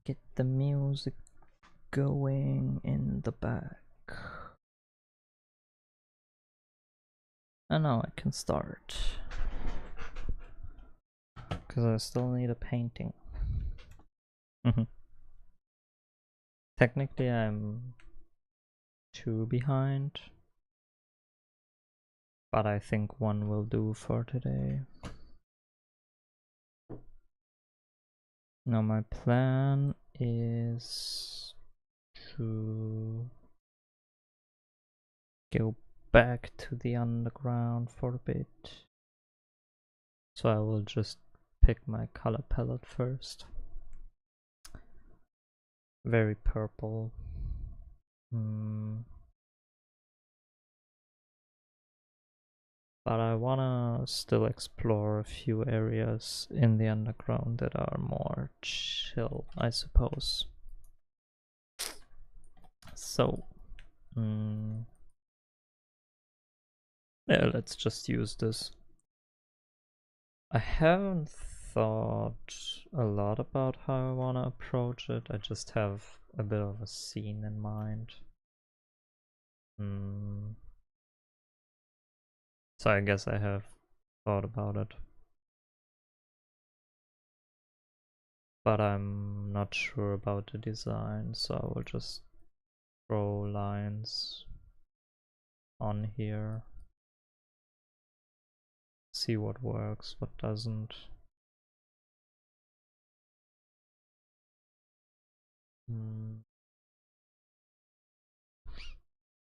Get the music going in the back. And now I can start. Because I still need a painting. Technically I'm 2 behind. But I think 1 will do for today. Now my plan is to go back to the underground for a bit. So I will just pick my color palette first. Very purple. But I wanna still explore a few areas in the underground that are more chill, I suppose. So, yeah, let's just use this. I haven't thought a lot about how I wanna approach it. I just have a bit of a scene in mind. So I guess I have thought about it. But I'm not sure about the design, so I will just throw lines on here. See what works, what doesn't.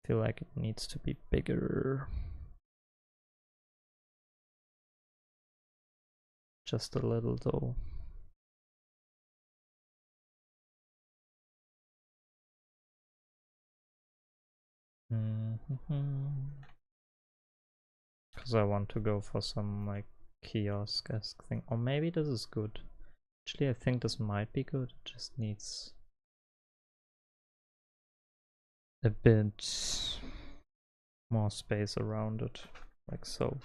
Feel like it needs to be bigger. Just a little though. Because I want to go for some like kiosk-esque thing. Or maybe this is good. Actually, I think this might be good. It just needs a bit more space around it, like so.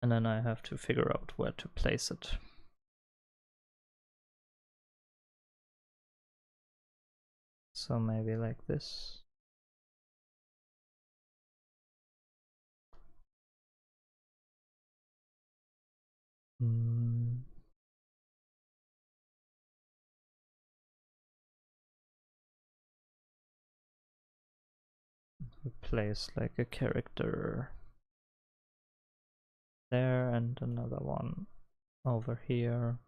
And then I have to figure out where to place it. So maybe like this. Place like a character there and another one over here.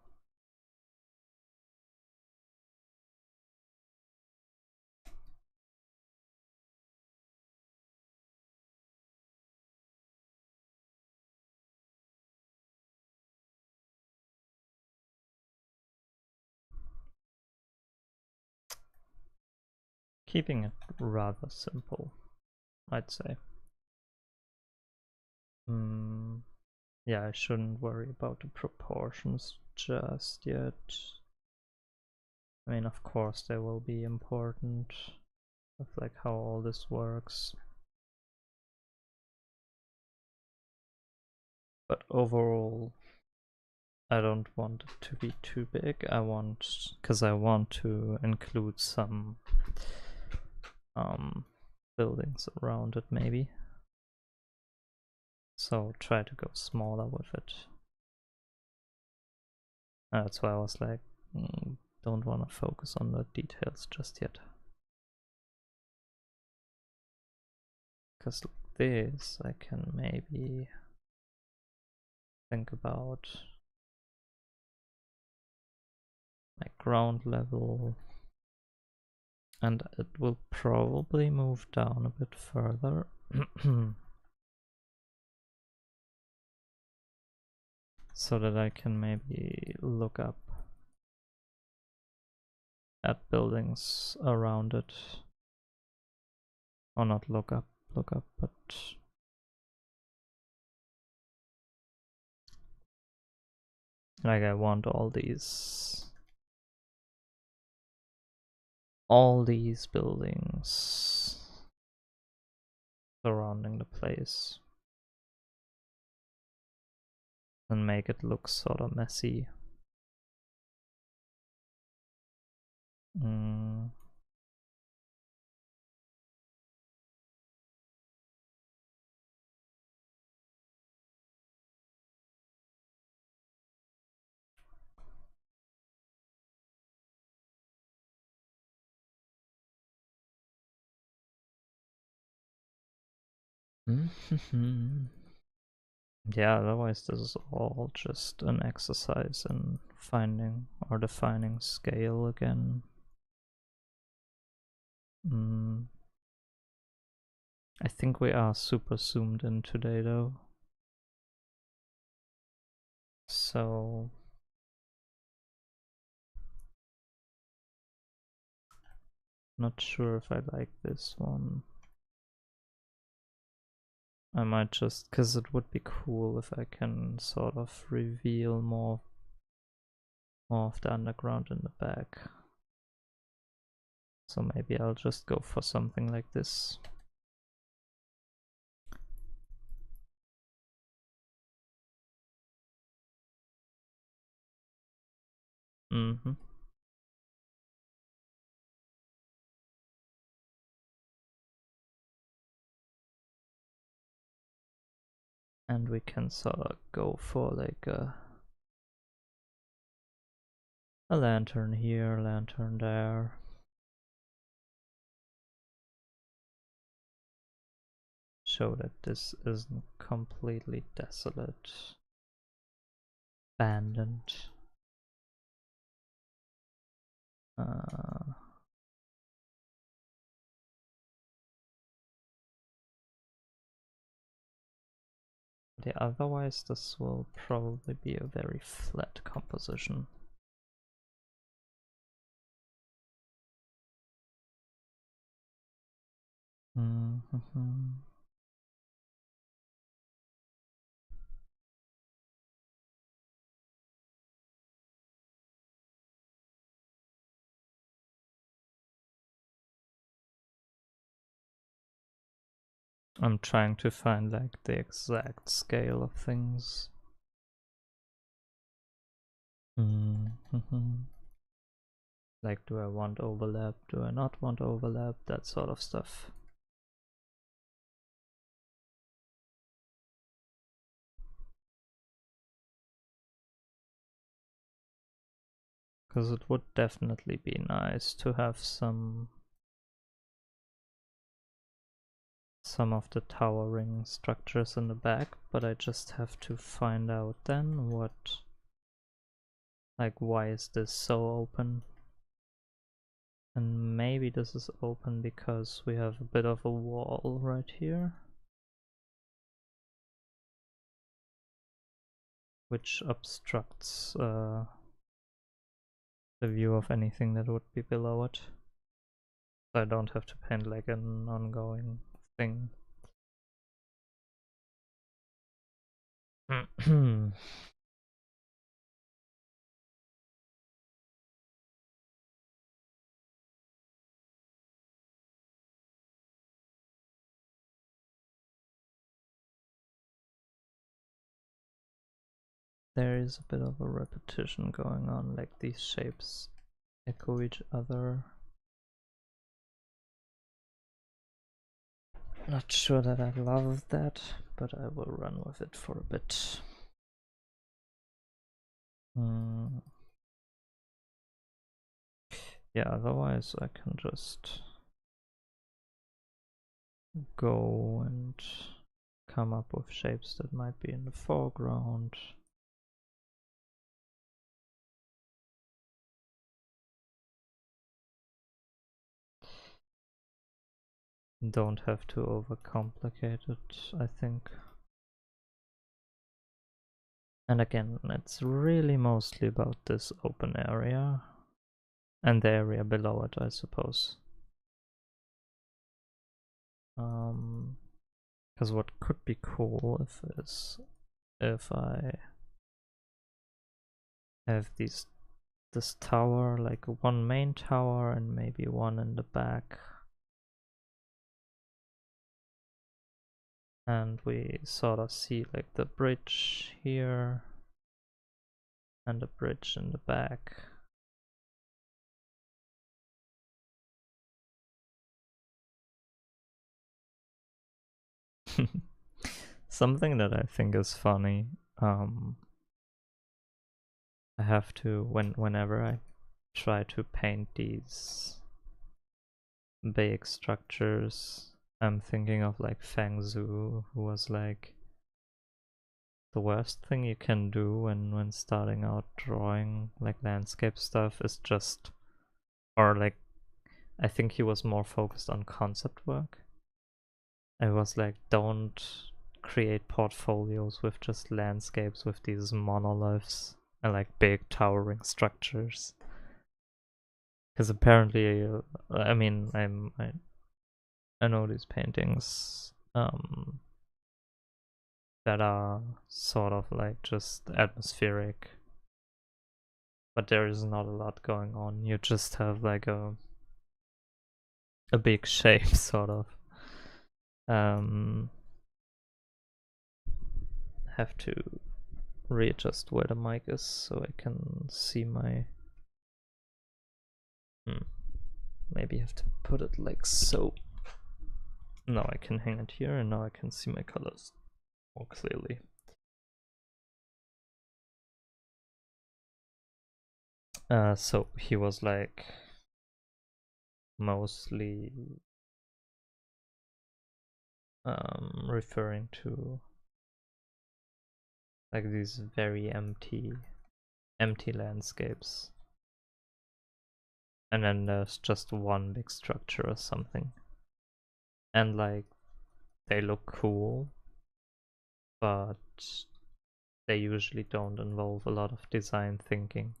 Keeping it rather simple, I'd say. Yeah, I shouldn't worry about the proportions just yet. I mean, of course they will be important of like how all this works. But overall, I don't want it to be too big. Because I want to include some buildings around it maybe. So try to go smaller with it. That's why I was like, don't want to focus on the details just yet. Because this I can maybe think about like ground level, and it will probably move down a bit further. So that I can maybe look up at buildings around it. Or not look up, but Like I want all these buildings surrounding the place and make it look sort of messy. Yeah, otherwise this is all just an exercise in finding or defining scale again. I think we are super zoomed in today though. So not sure if I like this one. I might just, because it would be cool if I can sort of reveal more of the underground in the back. So maybe I'll just go for something like this. And we can sort of go for like a lantern here, lantern there. Show that this isn't completely desolate, abandoned. Yeah, otherwise this will probably be a very flat composition. I'm trying to find like the exact scale of things. Like, do I want overlap? Do I not want overlap? That sort of stuff. Because it would definitely be nice to have some of the towering structures in the back, but I just have to find out then what, like, why is this so open? And maybe this is open because we have a bit of a wall right here, which obstructs the view of anything that would be below it. So I don't have to paint like an ongoing thing. There is a bit of a repetition going on, like these shapes echo each other. Not sure that I love that, but I will run with it for a bit. Yeah, otherwise I can just go and come up with shapes that might be in the foreground. Don't have to overcomplicate it, I think. And again, it's really mostly about this open area and the area below it, I suppose. Because what could be cool if I have this tower, like one main tower and maybe one in the back. And we sort of see like the bridge here and the bridge in the back. Something that I think is funny, I have to, whenever I try to paint these big structures, I'm thinking of like Feng Zhu, who was like, the worst thing you can do when starting out drawing like landscape stuff is just, or like, I think he was more focused on concept work. I was like, don't create portfolios with just landscapes with these monoliths and like big towering structures. Because apparently, I mean, I know these paintings that are sort of like just atmospheric, but there is not a lot going on. You just have like a big shape, sort of. Have to readjust where the mic is so I can see my. Maybe I have to put it like so. Now I can hang it here, and now I can see my colors more clearly. So he was like mostly referring to like these very empty landscapes, and then there's just one big structure or something, and like they look cool, but they usually don't involve a lot of design thinking.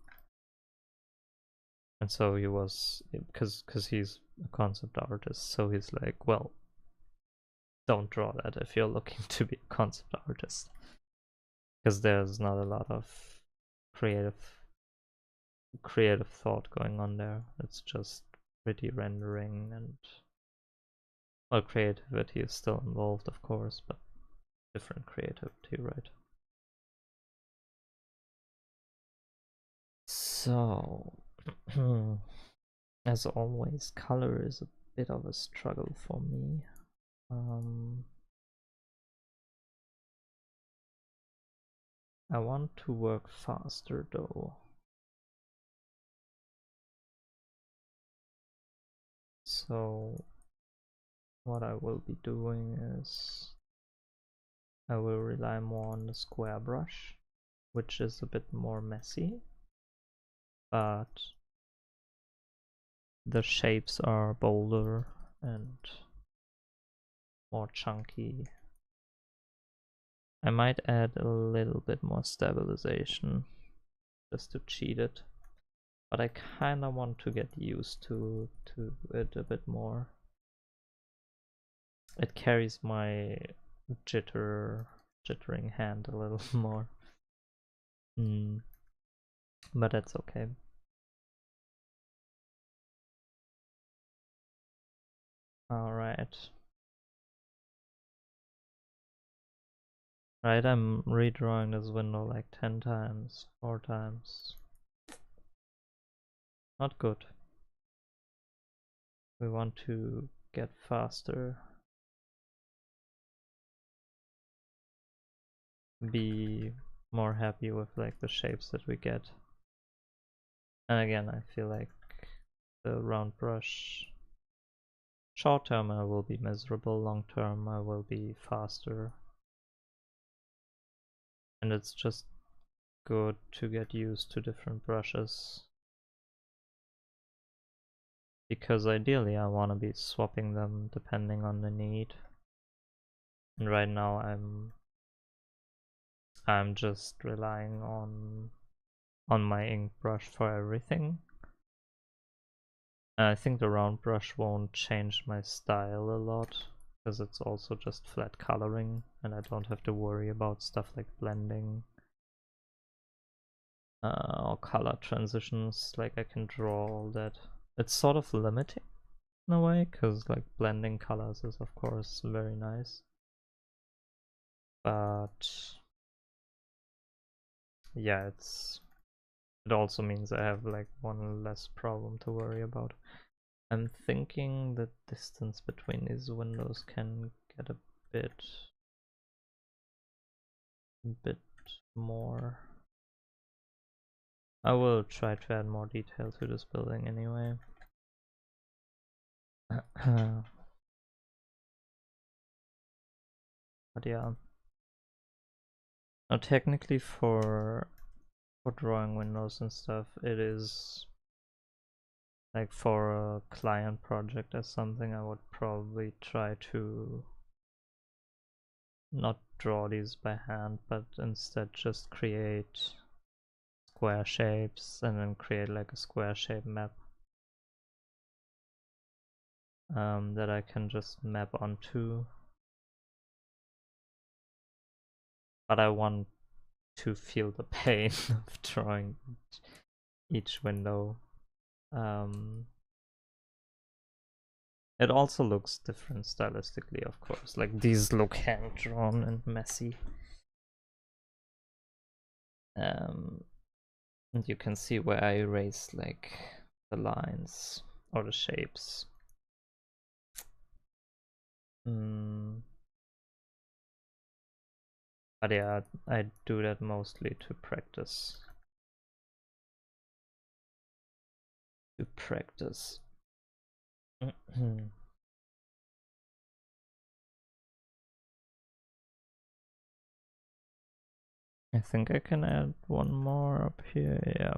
And so he was, because he's a concept artist, so he's like, well, don't draw that if you're looking to be a concept artist, because there's not a lot of creative thought going on there. It's just pretty rendering, and well, creativity is still involved, of course, but different creativity, right? So as always, color is a bit of a struggle for me. I want to work faster though. So what I will be doing is I will rely more on the square brush, which is a bit more messy, but the shapes are bolder and more chunky. I might add a little bit more stabilization just to cheat it, but I kinda want to get used to it a bit more. It carries my jittering hand a little more. But that's okay. Alright. Right, I'm redrawing this window like 10 times, 4 times. Not good. We want to get faster. Be more happy with like the shapes that we get. And again, I feel like the round brush, short term I will be miserable, long term I will be faster. And it's just good to get used to different brushes, because ideally I want to be swapping them depending on the need. And right now I'm just relying on my ink brush for everything. And I think the round brush won't change my style a lot, because it's also just flat coloring and I don't have to worry about stuff like blending. or color transitions, like I can draw all that. It's sort of limiting in a way, because like blending colors is of course very nice, but yeah, it also means I have like one less problem to worry about. I'm thinking the distance between these windows can get a bit more. I will try to add more detail to this building anyway. But yeah. Now technically for drawing windows and stuff, it is like for a client project as something I would probably try to not draw these by hand, but instead just create square shapes and then create like a square shape map that I can just map onto. But I want to feel the pain of drawing each window. It also looks different stylistically, of course. Like these look hand drawn and messy. And you can see where I erase like the lines or the shapes. But yeah, I do that mostly to practice. I think I can add one more up here, yeah.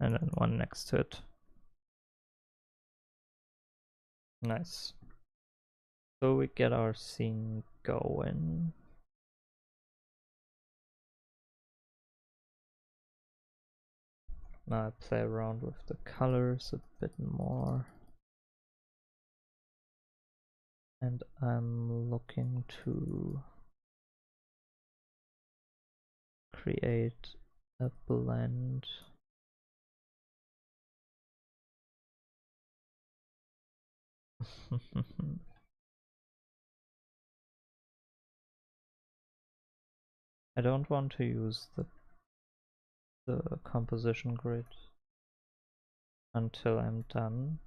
And then one next to it. Nice. So we get our scene going. Now I play around with the colors a bit more. And I'm looking to create a blend. I don't want to use the composition grid until I'm done,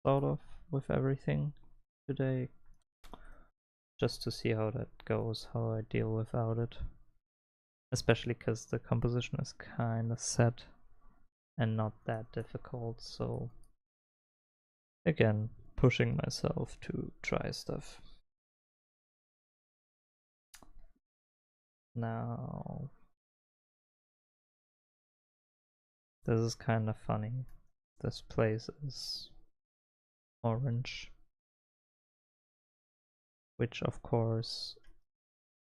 sort of, with everything today, just to see how that goes, how I deal without it. Especially because the composition is kind of set and not that difficult, so again, pushing myself to try stuff. Now, this is kind of funny. This place is orange, which of course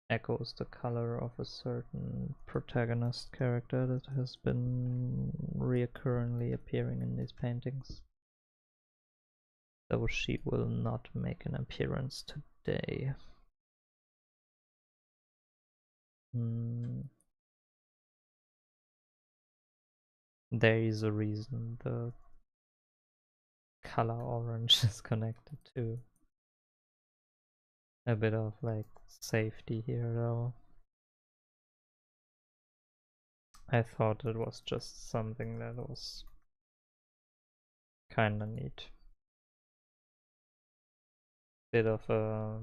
echoes the color of a certain protagonist character that has been reoccurringly appearing in these paintings. Though she will not make an appearance today. There is a reason the color orange is connected to a bit of like safety here though. I thought it was just something that was kinda neat. Bit of a,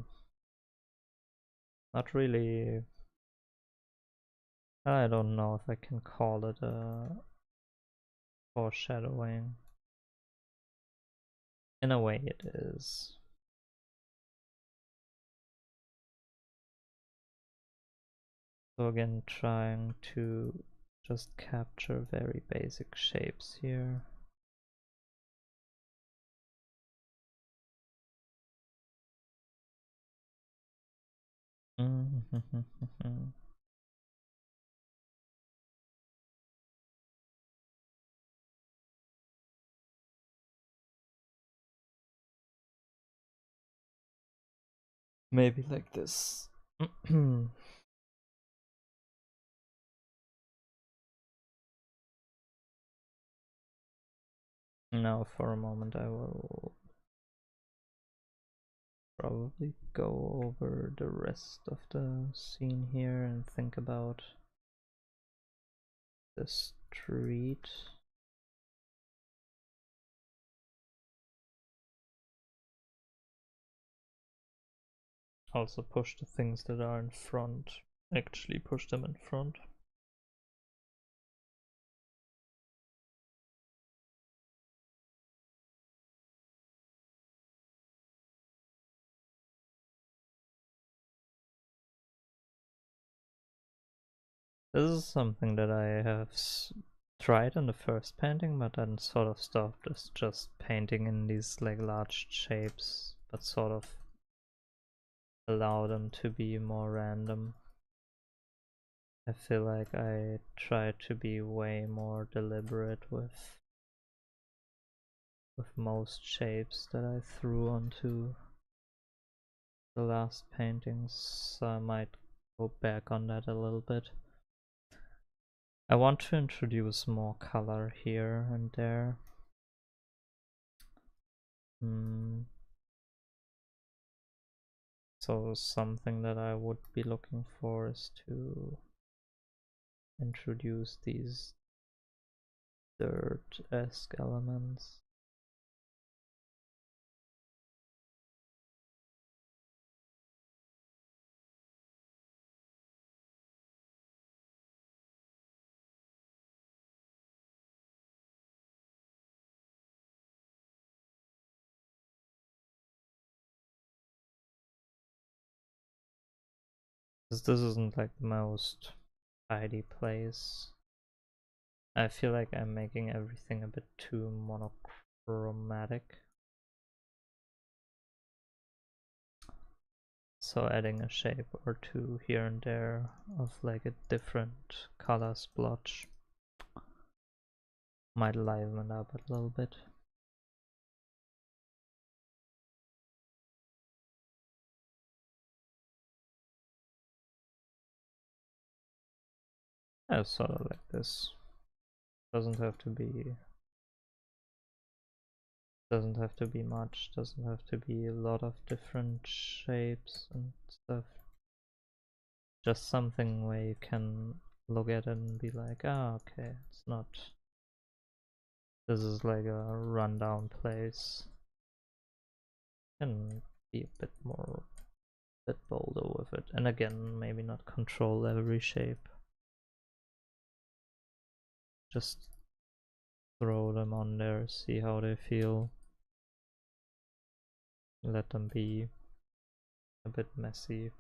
not really, I don't know if I can call it a foreshadowing. In a way it is. So again, trying to just capture very basic shapes here. Maybe like this. now for a moment I will probably go over the rest of the scene here and think about the street. Also push the things that are in front, actually push them in front. This is something that I have tried in the first painting, but then sort of stopped, is just painting in these like large shapes, but sort of allow them to be more random. I feel like I try to be way more deliberate with most shapes that I threw onto the last paintings, so I might go back on that a little bit. I want to introduce more color here and there. So something that I would be looking for is to introduce these dirt-esque elements. This isn't like the most tidy place. I feel like I'm making everything a bit too monochromatic. So adding a shape or two here and there of like a different color splotch might liven up a little bit. Sort of like this. Doesn't have to be much, doesn't have to be a lot of different shapes and stuff. Just something where you can look at it and be like, ah, okay, it's not, this is like a rundown place. And be a bit bolder with it. And again, maybe not control every shape. Just throw them on there, see how they feel. Let them be a bit messy.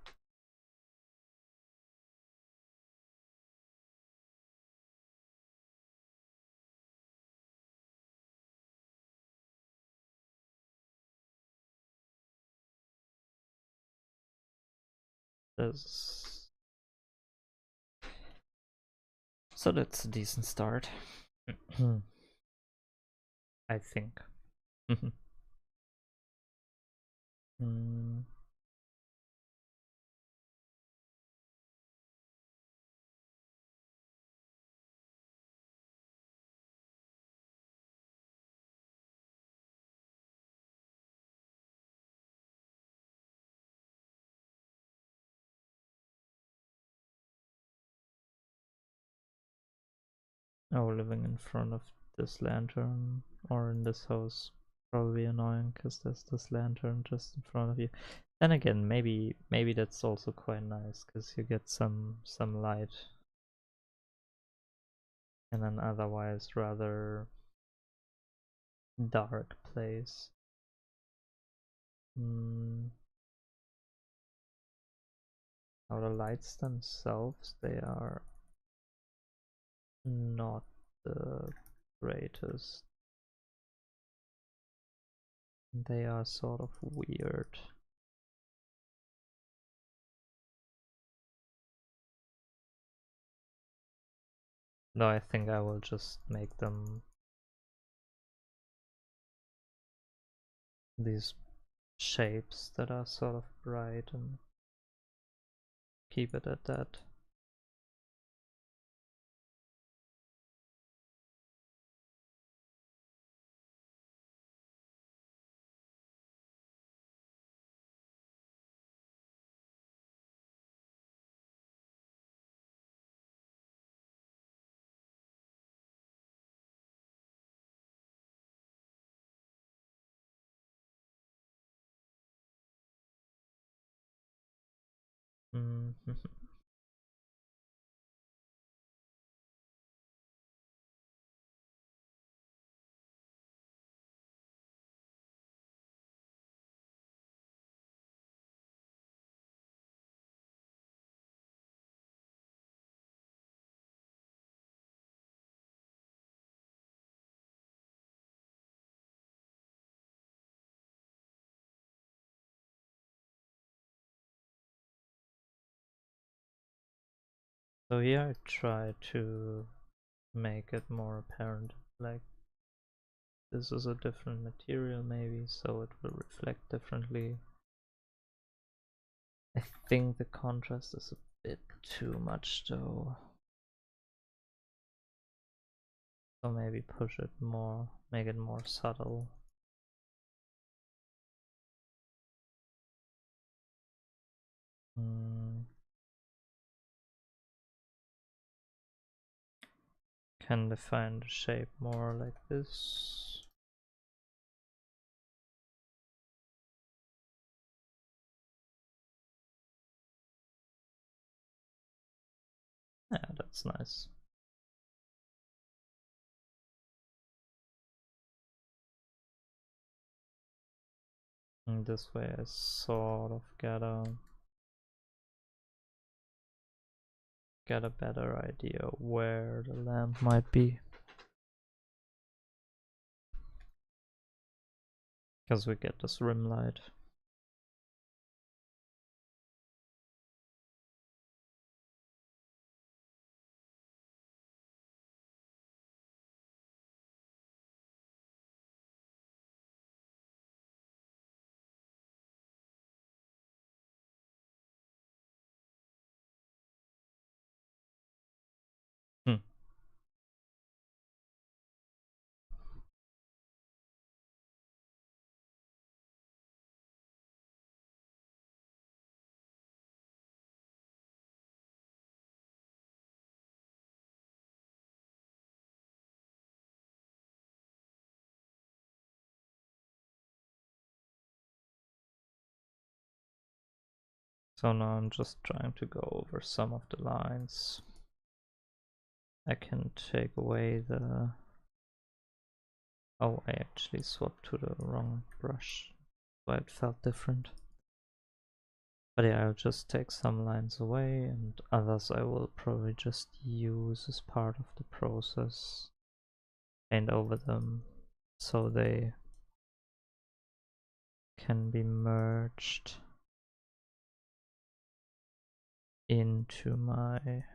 So that's a decent start. I think. Oh, living in front of this lantern or in this house probably annoying because there's this lantern just in front of you. Then again, maybe that's also quite nice because you get some light in an otherwise rather dark place. Now the lights themselves, they are not the greatest. They are sort of weird. No, I think I will just make them these shapes that are sort of bright and keep it at that. Mm-hmm. So here I try to make it more apparent, like this is a different material maybe, so it will reflect differently. I think the contrast is a bit too much though. So maybe push it more, make it more subtle. Can define the shape more like this. Yeah, that's nice. And this way I sort of get a better idea where the lamp might be. Because we get this rim light. Hmm. So now I'm just trying to go over some of the lines. I can take away the... Oh, I actually swapped to the wrong brush, so it felt different. But yeah, I'll just take some lines away, and others I will probably just use as part of the process. Paint over them so they can be merged into my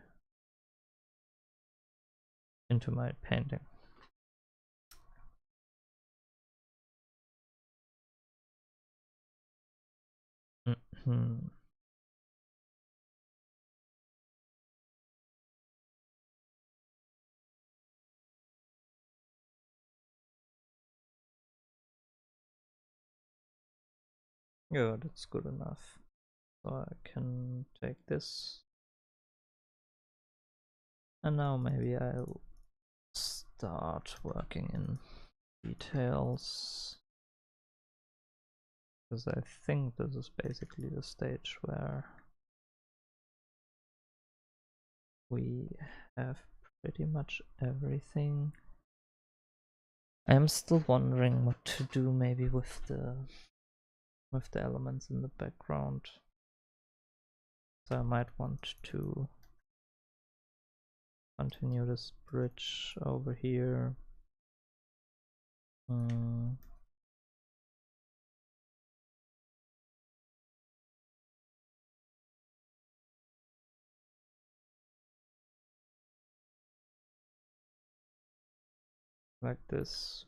painting. Mm-hmm. Yeah, that's good enough. So I can take this, and now maybe I'll start working in details, because I think this is basically the stage where we have pretty much everything. I'm still wondering what to do maybe with the elements in the background. So I might want to continue this bridge over here. Like this.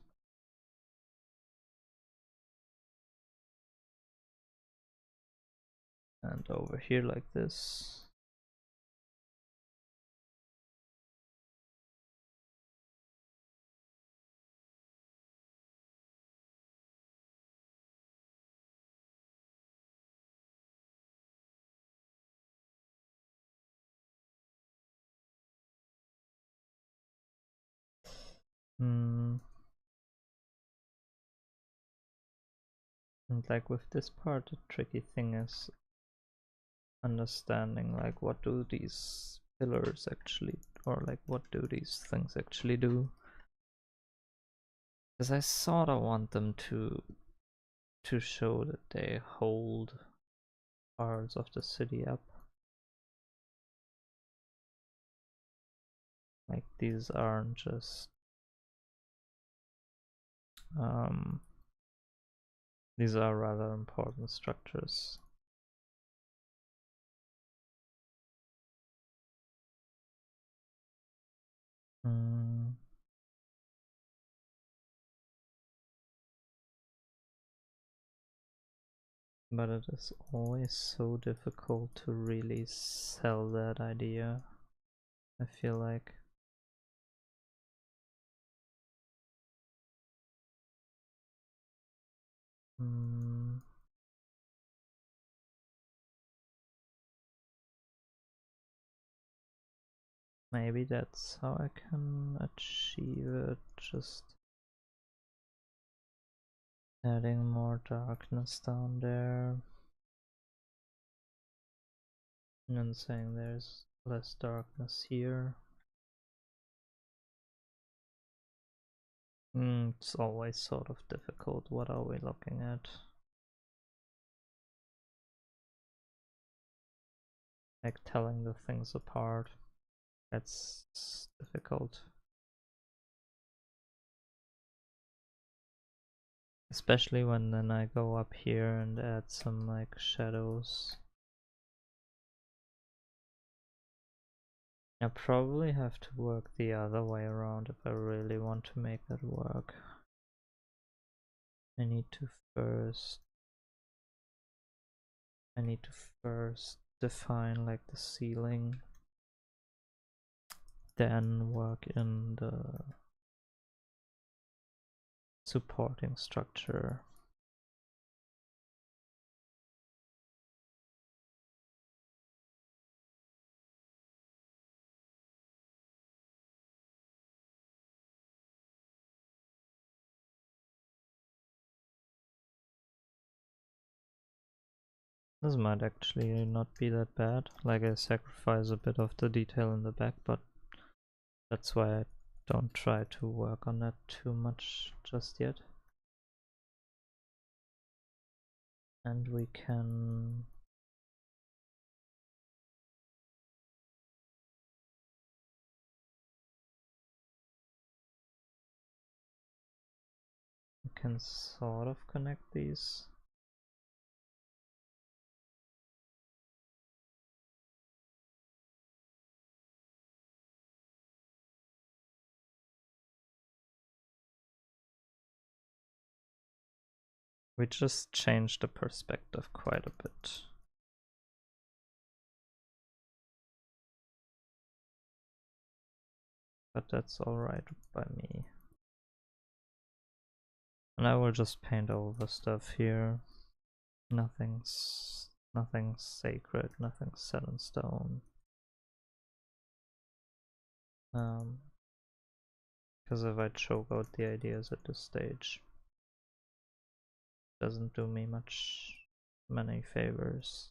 And over here like this. And like with this part, the tricky thing is understanding like what do these pillars actually, or like what do these things actually do. Because I sort of want them to show that they hold parts of the city up. Like these aren't just these are rather important structures. But it is always so difficult to really sell that idea, I feel like. Maybe that's how I can achieve it, just adding more darkness down there. And then saying there's less darkness here. It's always sort of difficult. What are we looking at? Like telling the things apart. That's difficult. Especially when then I go up here and add some like shadows. I probably have to work the other way around if I really want to make that work. I need to first define like the ceiling, then work in the supporting structure. This might actually not be that bad. Like I sacrifice a bit of the detail in the back, but that's why I don't try to work on that too much just yet. And we can sort of connect these. We just changed the perspective quite a bit. But that's alright by me. And I will just paint over stuff here. Nothing's sacred, nothing's set in stone. Because if I choke out the ideas at this stage, it doesn't do me many favors.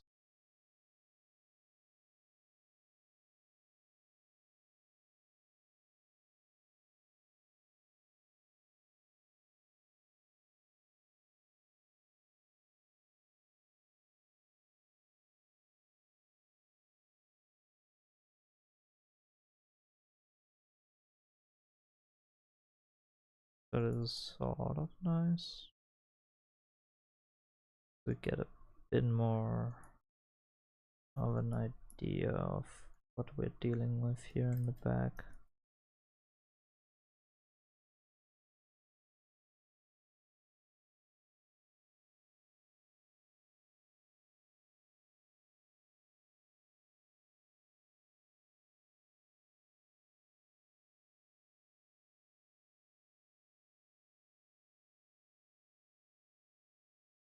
That is sort of nice. We get a bit more of an idea of what we're dealing with here in the back.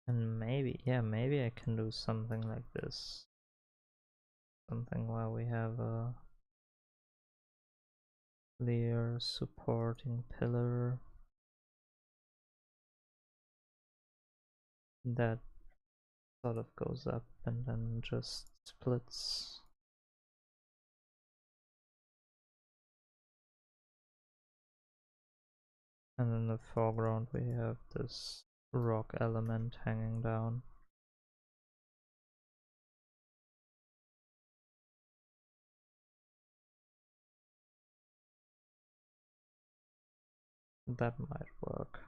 And maybe, yeah, maybe I can do something like this. Something where we have a clear supporting pillar that sort of goes up and then just splits. And in the foreground we have this rock element hanging down. That might work.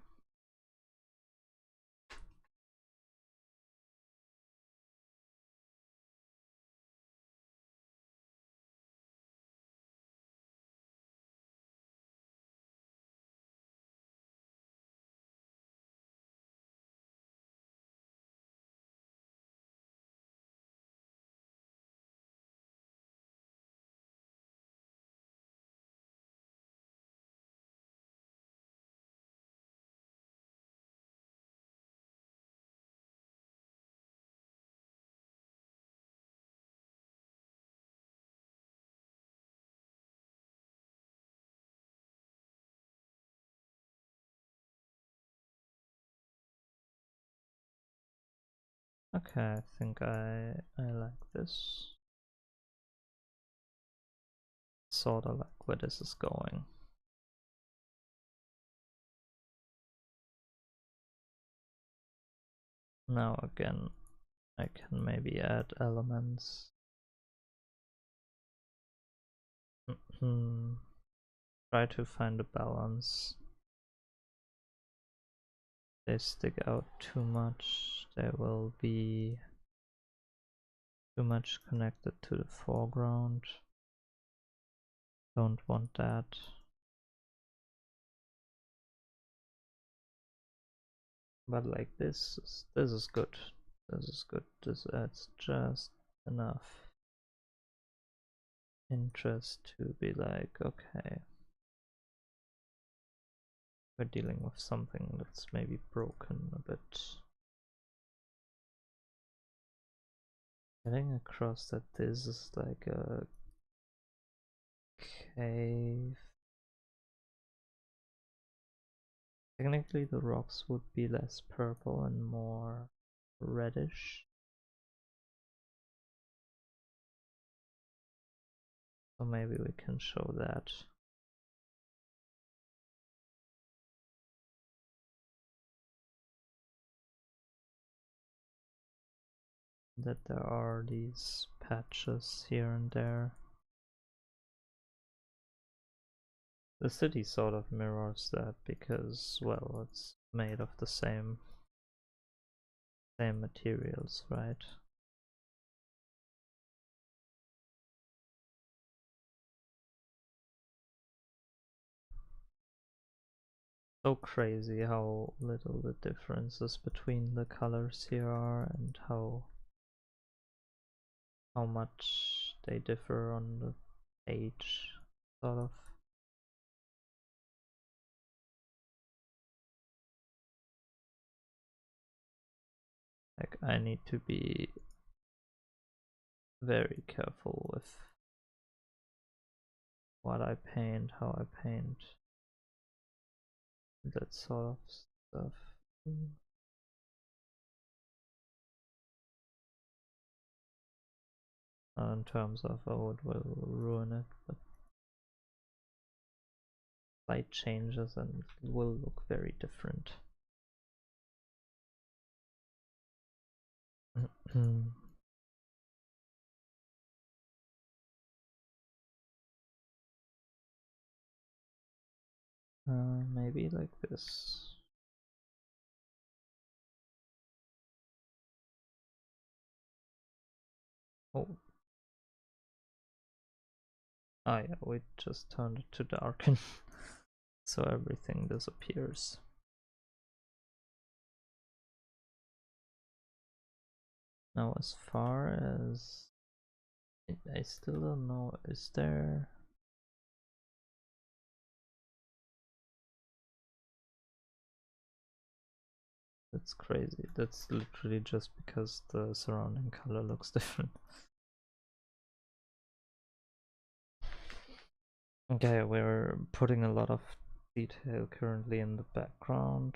Okay, I think I like this. Sorta like where this is going. Now again, I can maybe add elements. Try to find a balance. They stick out too much, they will be too much connected to the foreground. Don't want that. But like this is good. This is good. This adds just enough interest to be like, okay, we're dealing with something that's maybe broken a bit. Getting across that this is like a cave. Technically the rocks would be less purple and more reddish. So maybe we can show that. That there are these patches here and there. The city sort of mirrors that because, well, it's made of the same materials, right? So crazy how little the differences between the colors here are and how much they differ on the page, sort of. Like, I need to be very careful with what I paint, how I paint, that sort of stuff. Not in terms of, oh, it will ruin it, but light changes and it will look very different. Maybe like this. Oh. Ah yeah, we just turned it to darken. So everything disappears. Now as far as... I still don't know, is there... That's crazy. That's literally just because the surrounding color looks different. Okay, we're putting a lot of detail currently in the background.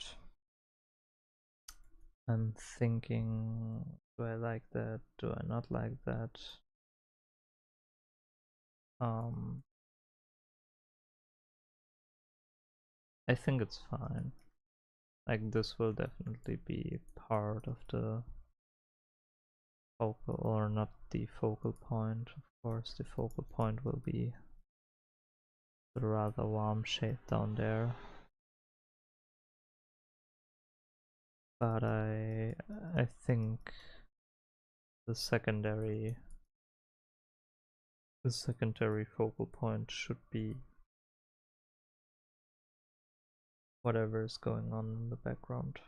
I'm thinking Do I like that? Do I not like that? I think it's fine. Like, this will definitely be part of the focal, or not the focal point. Of course, the focal point will be the rather warm shade down there. But I think the secondary focal point should be whatever is going on in the background.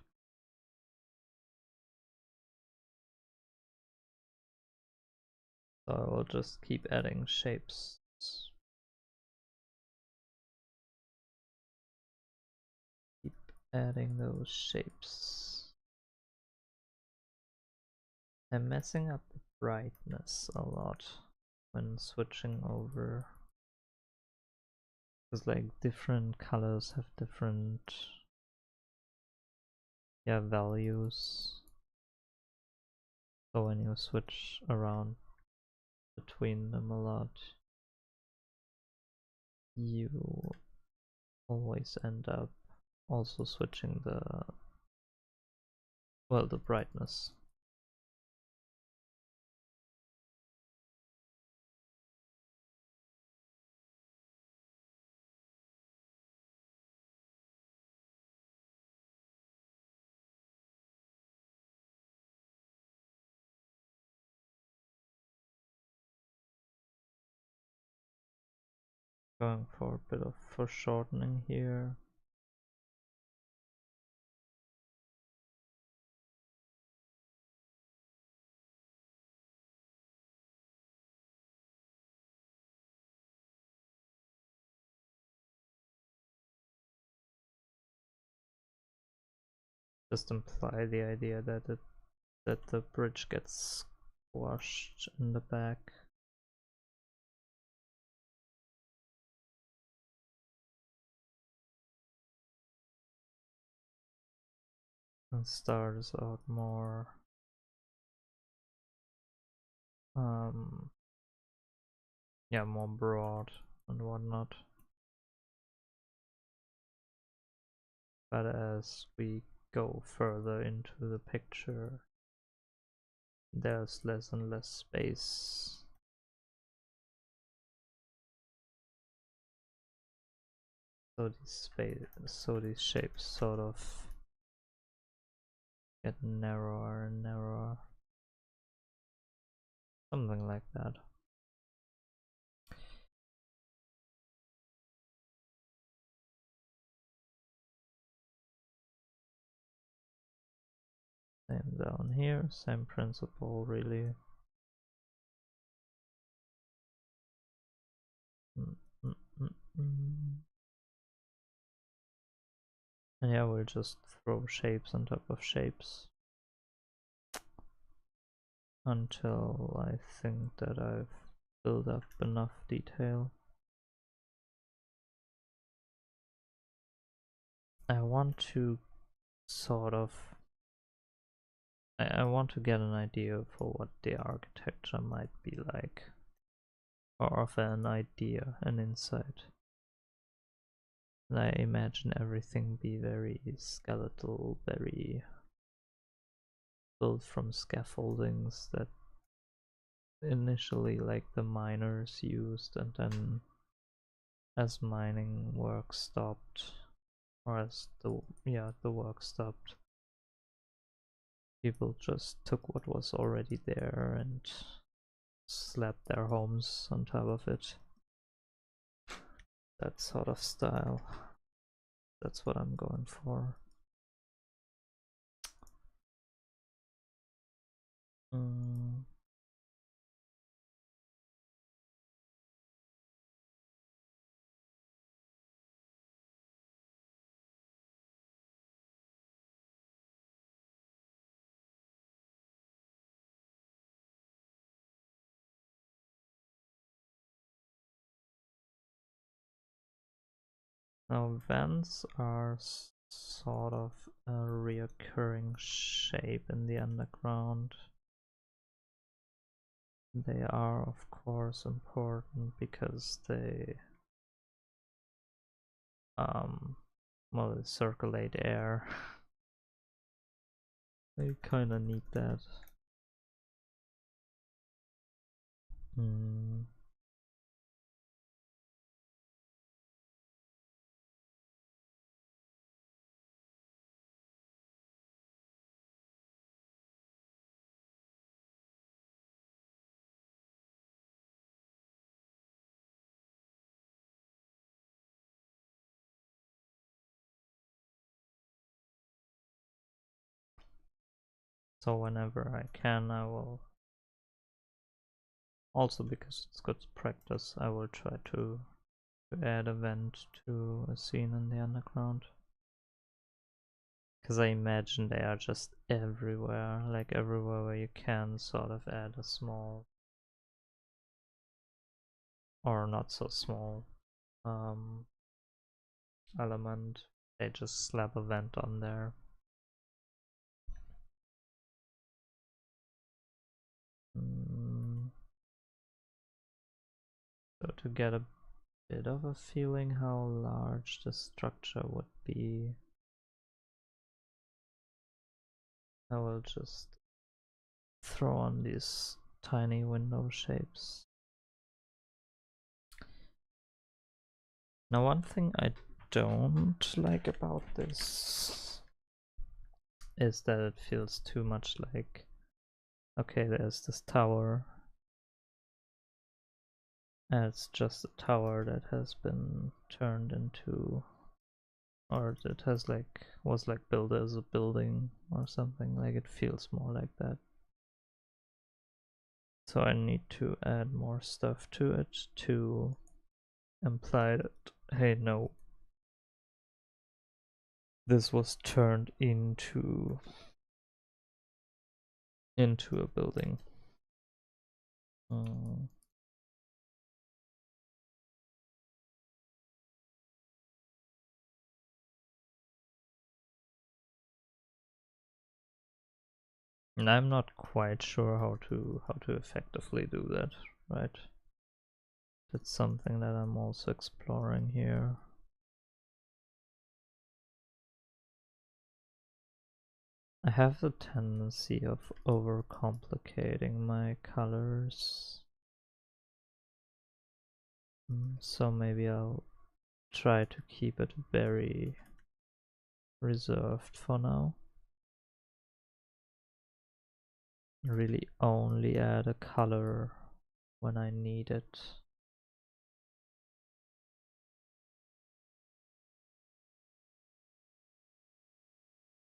So I will just keep adding shapes. Keep adding those shapes. I'm messing up the brightness a lot when switching over, because like different colors have different values. So when you switch around between them a lot, you always end up also switching the brightness. Going for a bit of foreshortening here. Just imply the idea that the bridge gets squashed in the back. And starts out more more broad and whatnot. But as we go further into the picture, there's less and less space. So these shapes sort of get narrower and narrower. Something like that. Same down here, same principle really. And yeah, we'll just throw shapes on top of shapes until I think that I've built up enough detail. I want to sort of I want to get an idea for what the architecture might be like, or offer an idea, an insight. And I imagine everything be very skeletal, very built from scaffoldings that initially like the miners used, and then as mining work stopped, or as the work stopped, people just took what was already there and slapped their homes on top of it. That sort of style. That's what I'm going for. Now vents are sort of a reoccurring shape in the underground. They are of course important because they well, they circulate air. They kinda need that. So whenever I can, I will. Also, because it's good practice, I will try to add a vent to a scene in the underground. Because I imagine they are just everywhere, like everywhere where you can sort of add a small, or not so small, element. They just slap a vent on there. So to get a bit of a feeling how large the structure would be, I will just throw on these tiny window shapes. Now, one thing I don't like about this is that it feels too much like, okay, there's this tower, and it's just a tower that has been turned into, or it has like, was like built as a building or something. Like, it feels more like that. So I need to add more stuff to it to imply that, hey, no, this was turned into a building. And I'm not quite sure how to effectively do that, right? That's something that I'm also exploring here. I have the tendency of overcomplicating my colors. So maybe I'll try to keep it very reserved for now. Really only add a color when I need it.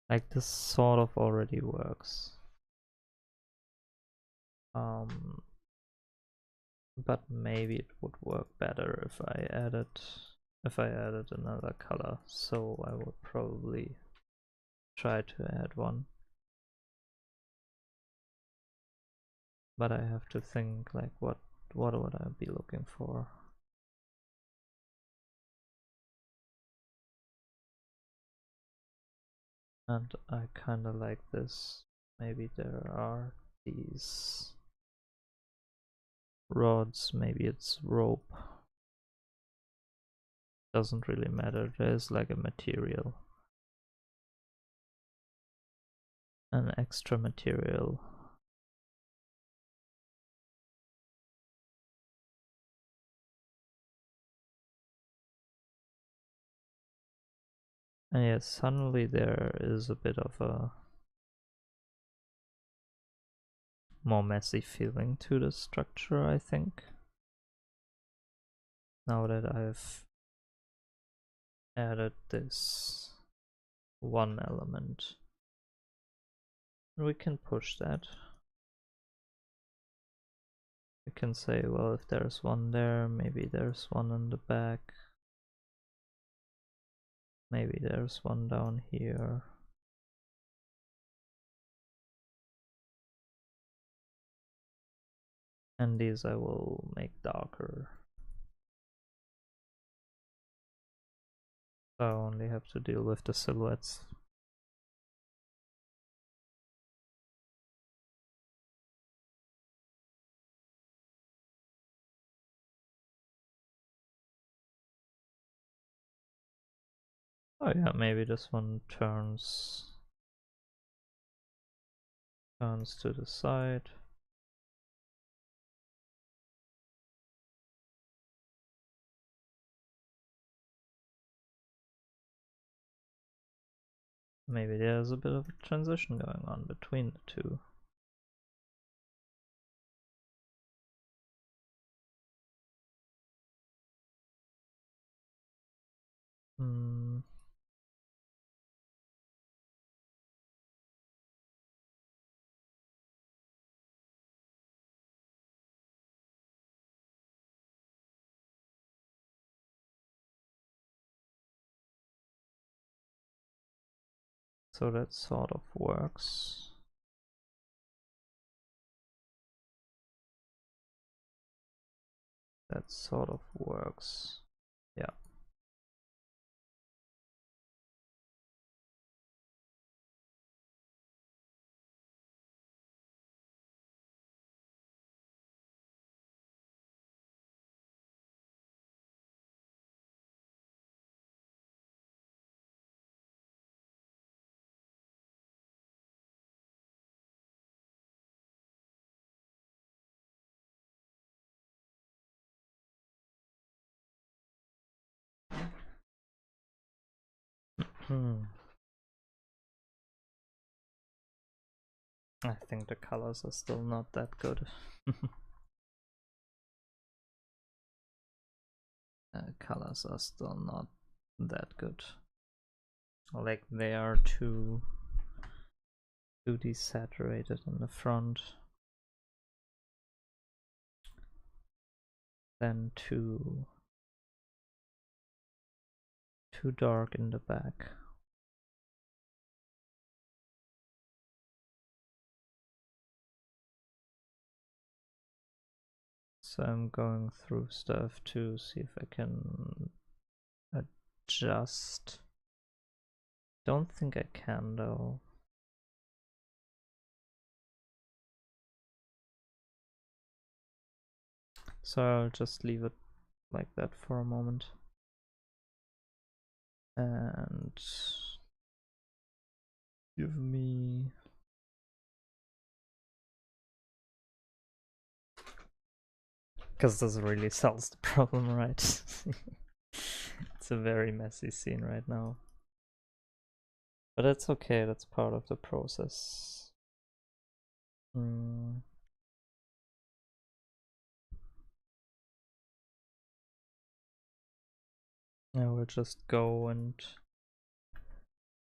Like, this sort of already works. But maybe it would work better if I added another color. So I will probably try to add one. But I have to think, like, what would I be looking for? And I kinda like this. Maybe there are these rods, maybe it's rope. Doesn't really matter, there's like a material. An extra material. And yes, suddenly there is a bit of a more messy feeling to the structure, I think. Now that I've added this one element. We can push that. We can say, well, if there's one there, maybe there's one in the back. Maybe there's one down here. And these I will make darker. So I only have to deal with the silhouettes. Oh yeah, maybe this one turns to the side. Maybe there's a bit of a transition going on between the two. So that sort of works. That sort of works. Yeah. I think the colors are still not that good. Colors are still not that good. Like they are too desaturated in the front, then too dark in the back. So I'm going through stuff to see if I can adjust. Don't think I can though. So I'll just leave it like that for a moment. And give me because this really solves the problem, right? It's a very messy scene right now. But that's okay, that's part of the process. I will just go and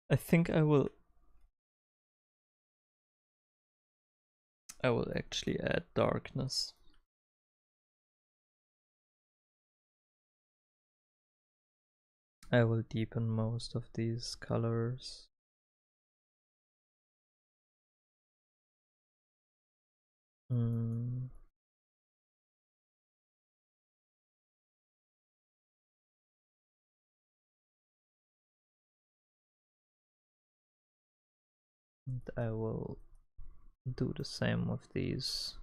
I think I will actually add darkness. I will deepen most of these colors. And I will do the same with these.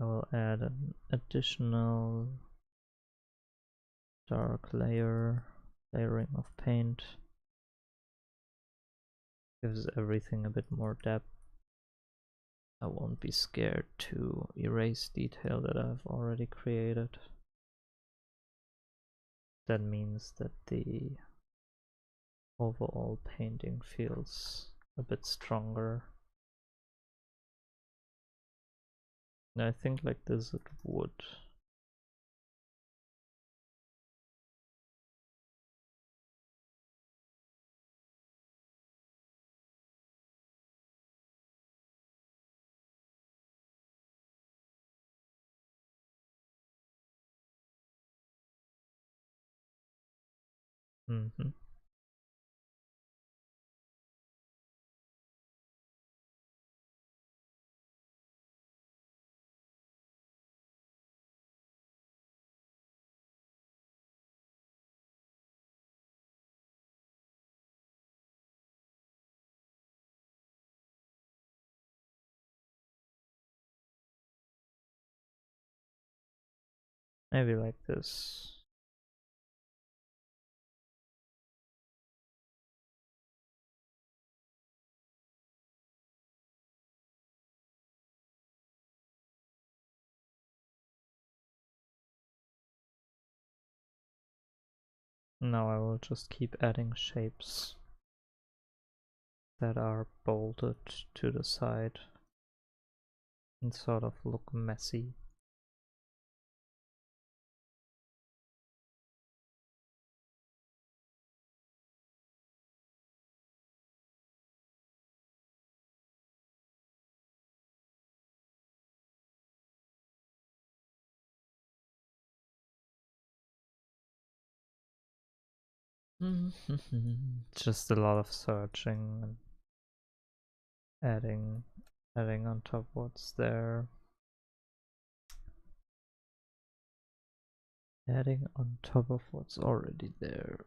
I will add an additional dark layering of paint. Gives everything a bit more depth. I won't be scared to erase detail that I've already created. That means that the overall painting feels a bit stronger. And I think like this it would. Mm-hmm. Maybe like this. Now I will just keep adding shapes that are bolted to the side and sort of look messy. Just a lot of searching and adding on top what's there. Adding on top of what's already there.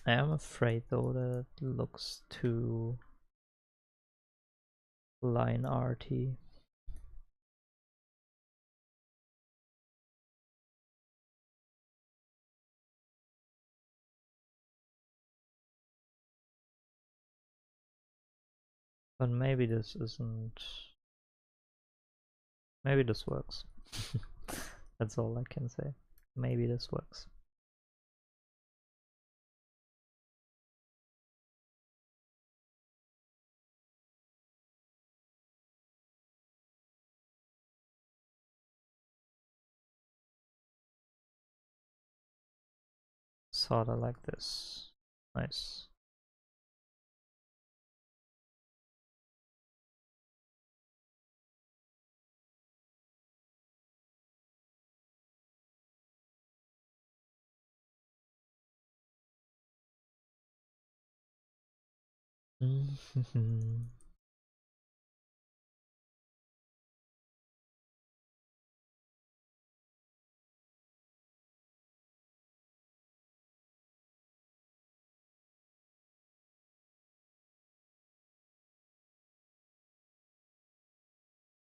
I am afraid though that it looks too line arty. But maybe this isn't. Maybe this works. That's all I can say. Maybe this works. Sorta like this. Nice.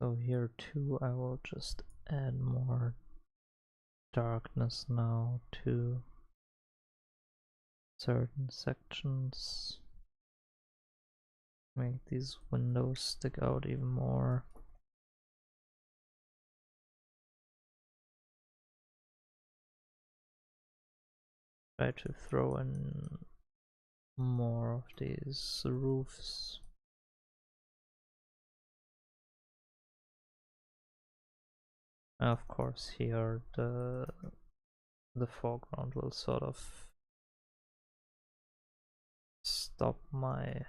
So here too I will just add more darkness now to certain sections. Make these windows stick out even more. Try to throw in more of these roofs. Of course here the foreground will sort of stop my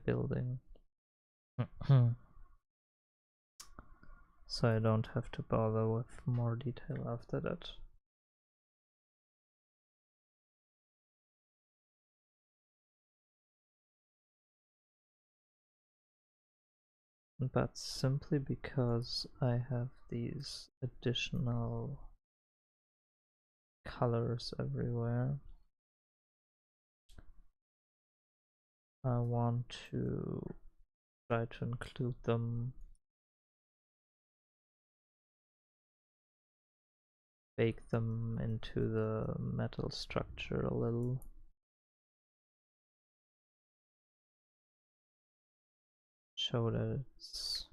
building. So I don't have to bother with more detail after that. But simply because I have these additional colors everywhere, I want to try to include them, bake them into the metal structure a little. Show that it's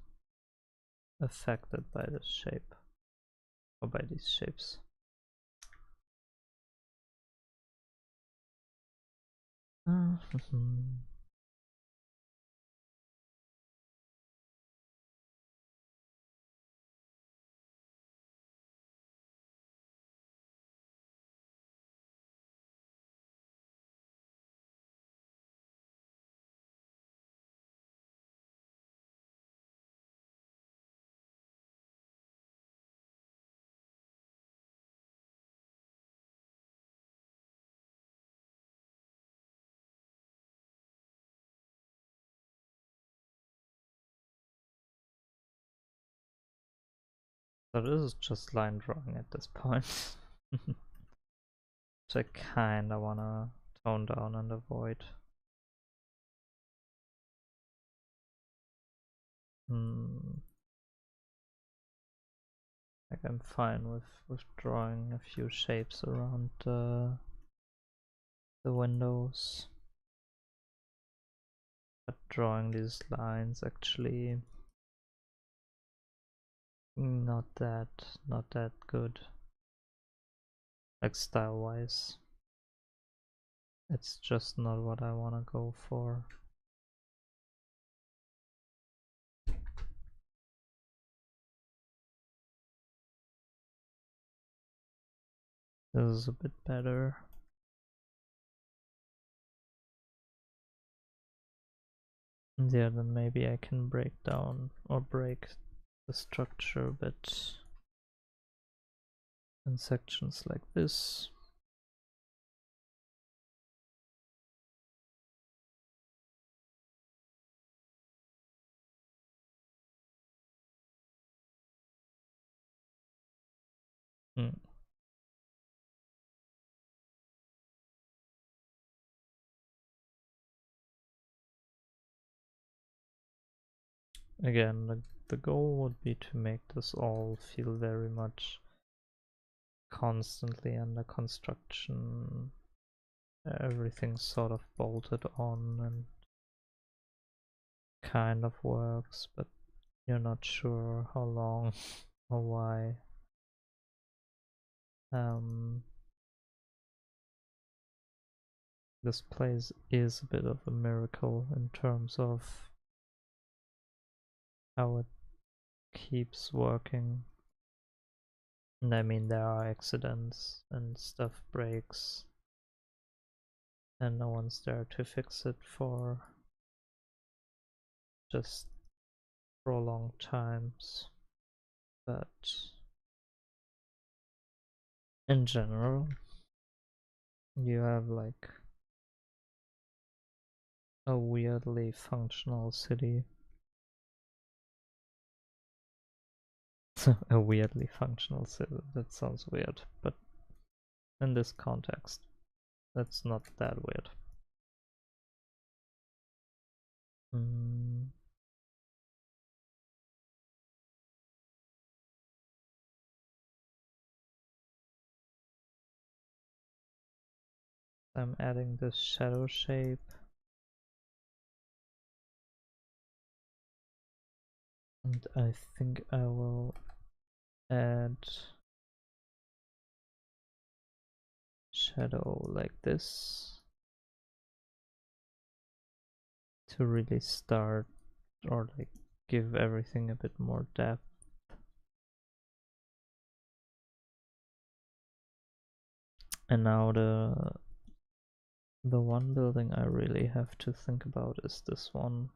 affected by this shape, or by these shapes. So this is just line drawing at this point. Which I kinda wanna tone down and avoid. Like I'm fine with drawing a few shapes around the windows. But drawing these lines actually not that good. Like style wise. It's just not what I wanna go for. This is a bit better. Yeah, then maybe I can break down or break the structure a bit in sections like this. Again, the goal would be to make this all feel very much constantly under construction. Everything's sort of bolted on and kind of works, but you're not sure how long or why. This place is a bit of a miracle in terms of how it keeps working. And I mean, there are accidents and stuff breaks, and no one's there to fix it for just prolonged times. But in general, you have like a weirdly functional city. A weirdly functional city, that sounds weird, but in this context, that's not that weird. I'm adding this shadow shape. And I think I will add shadow like this to really start or like give everything a bit more depth. And now the one building I really have to think about is this one,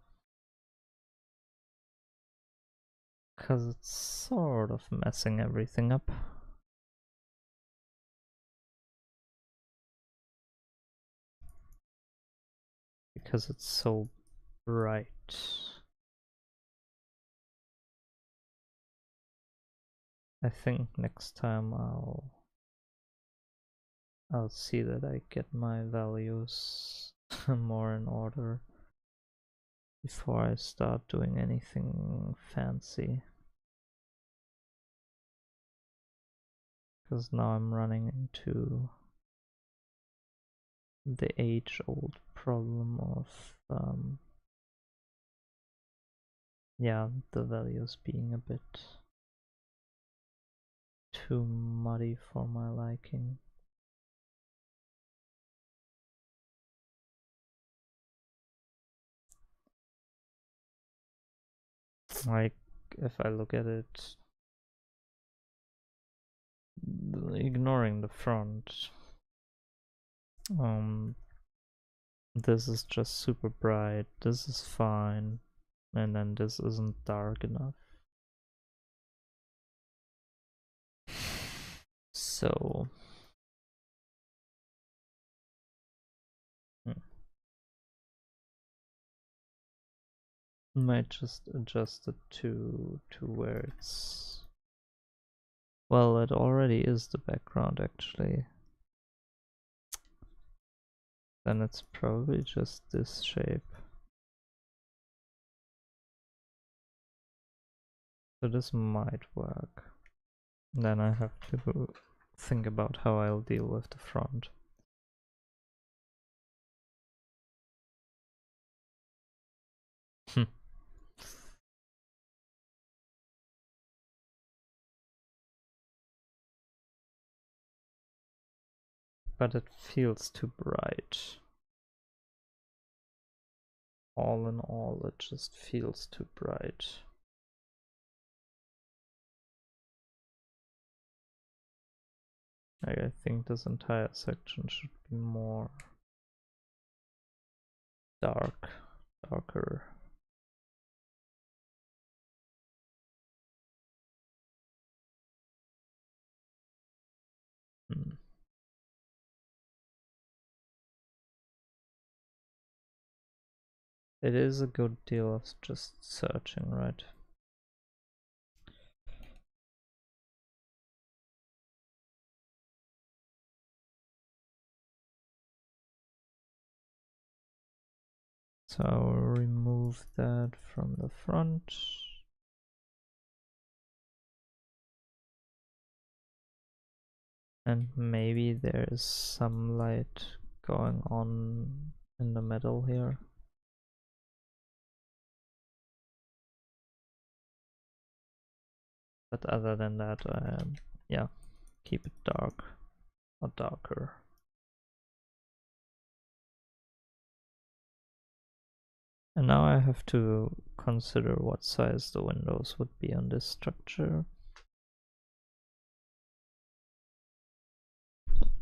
because it's sort of messing everything up. Because it's so bright. I think next time I'll see that I get my values more in order before I start doing anything fancy. Because now I'm running into the age-old problem of yeah, the values being a bit too muddy for my liking. Like, if I look at it, ignoring the front, this is just super bright, this is fine, and then this isn't dark enough. So might just adjust it to where it's Well, it already is the background actually. Then it's probably just this shape. So this might work. Then I have to think about how I'll deal with the front. But it feels too bright. All in all, it just feels too bright. I think this entire section should be more darker. It is a good deal of just searching, right? So I'll remove that from the front. And maybe there's some light going on in the middle here. But other than that, yeah, keep it dark or darker. And now I have to consider what size the windows would be on this structure.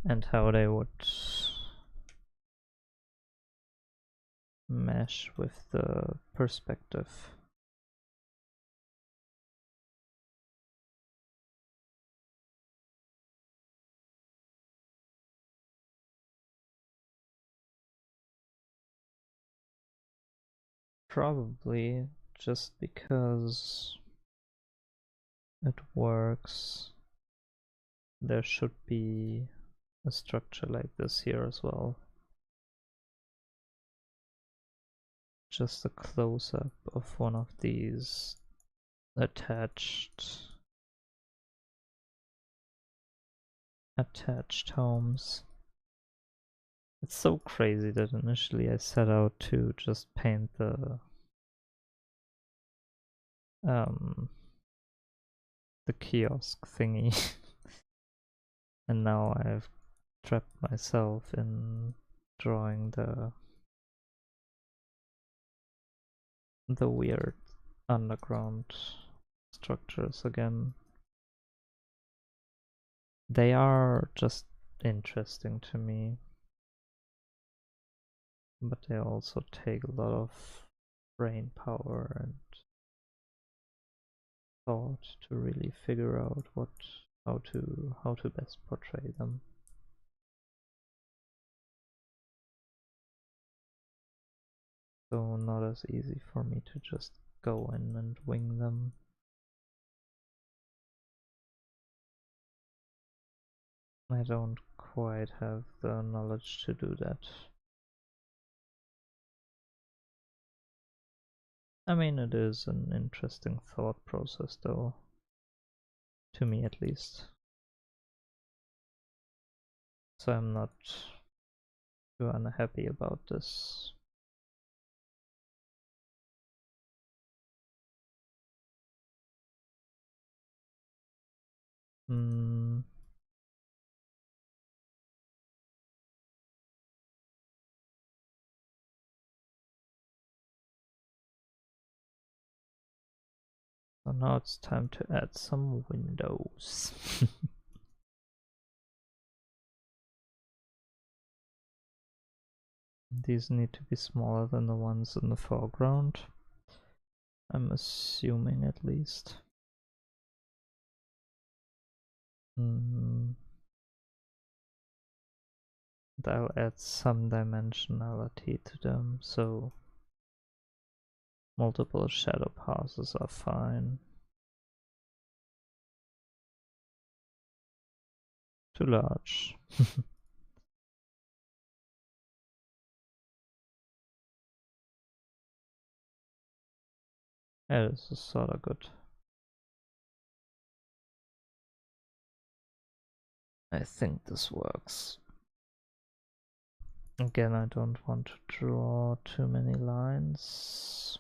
And how they would mesh with the perspective. Probably just because it works, there should be a structure like this here as well. Just a close-up of one of these attached homes. It's so crazy that initially I set out to just paint the kiosk thingy and now I've trapped myself in drawing the weird underground structures again. They are just interesting to me, but they also take a lot of brain power and thought to really figure out how to best portray them. So not as easy for me to just go in and wing them. I don't quite have the knowledge to do that. I mean, it is an interesting thought process though, to me at least. So I'm not too unhappy about this. So now it's time to add some windows. These need to be smaller than the ones in the foreground, I'm assuming at least. I'll add some dimensionality to them, so multiple shadow passes are fine. Too large. Yeah, this is sorta good. I think this works. Again, I don't want to draw too many lines.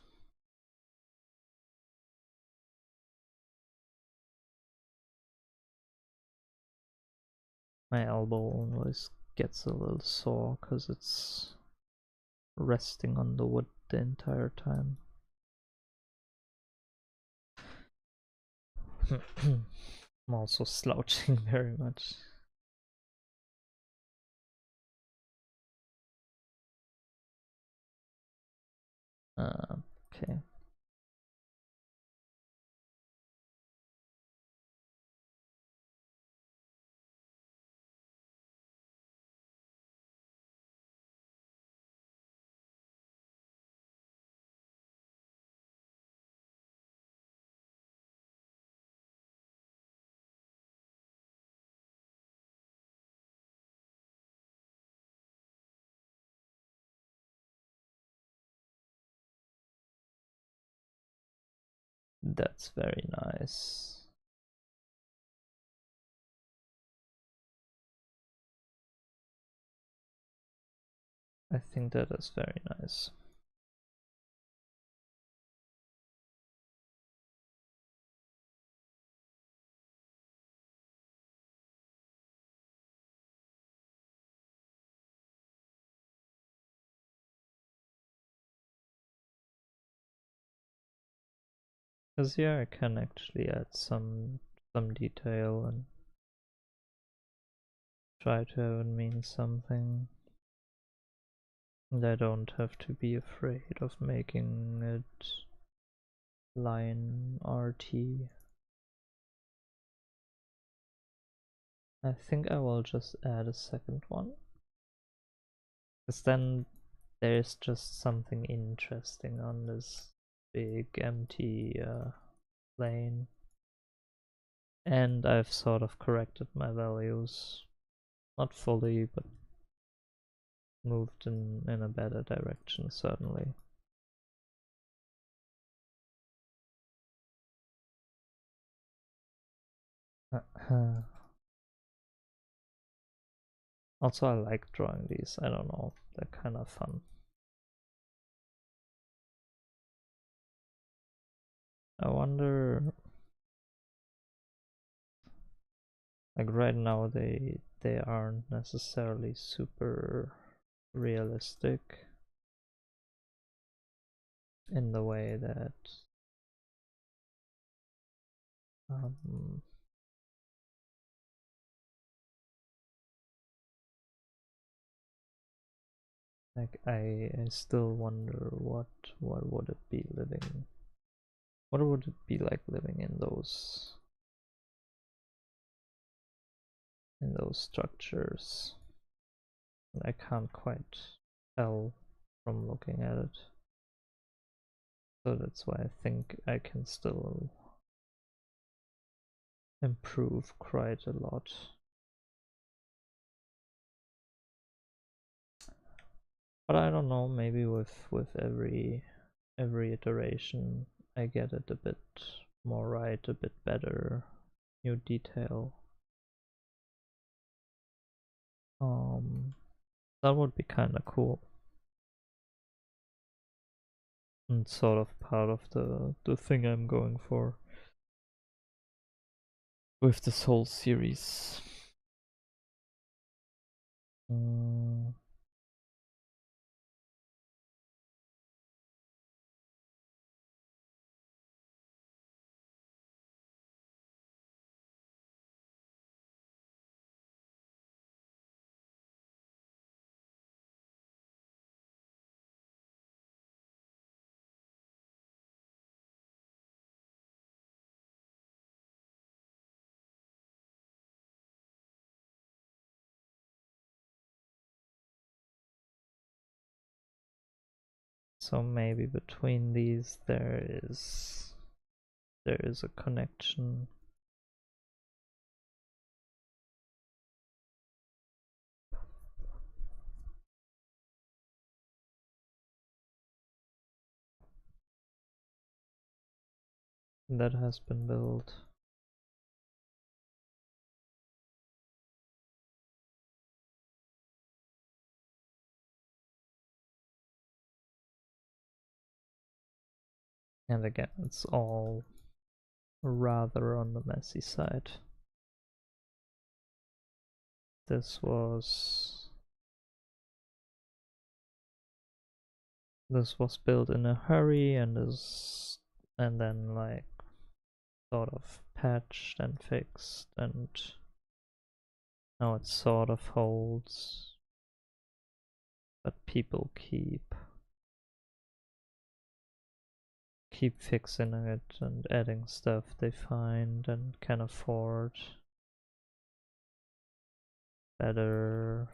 My elbow always gets a little sore because it's resting on the wood the entire time. I'm also slouching very much. Okay. That's very nice. I think that is very nice. Because yeah, I can actually add some detail and try to have it mean something. And I don't have to be afraid of making it line RT. I think I will just add a second one. Because then there's just something interesting on this big empty plane. And I've sort of corrected my values. Not fully, but moved in a better direction, certainly. Also, I like drawing these. I don't know, they're kind of fun. I wonder, like right now they aren't necessarily super realistic in the way that like I still wonder what would it be living, what would it be like living in those structures. I can't quite tell from looking at it, so that's why I think I can still improve quite a lot. But I don't know, maybe with every iteration I get it a bit more right, a bit better, new detail. That would be kind of cool. And sort of part of the thing I'm going for with this whole series. So maybe between these there is a connection. that has been built. And again, it's all rather on the messy side. This was built in a hurry and then like sort of patched and fixed, and now it sort of holds, but people keep fixing it and adding stuff they find and can afford. Better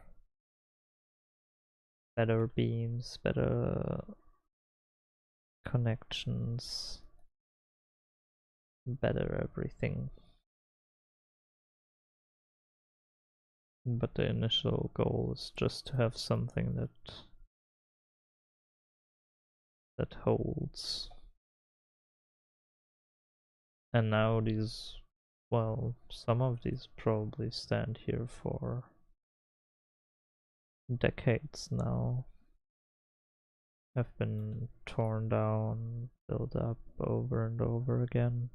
beams, better connections, better everything. But the initial goal is just to have something that holds. And now these, well, some of these probably stand here for decades now. Have been torn down, built up over and over again.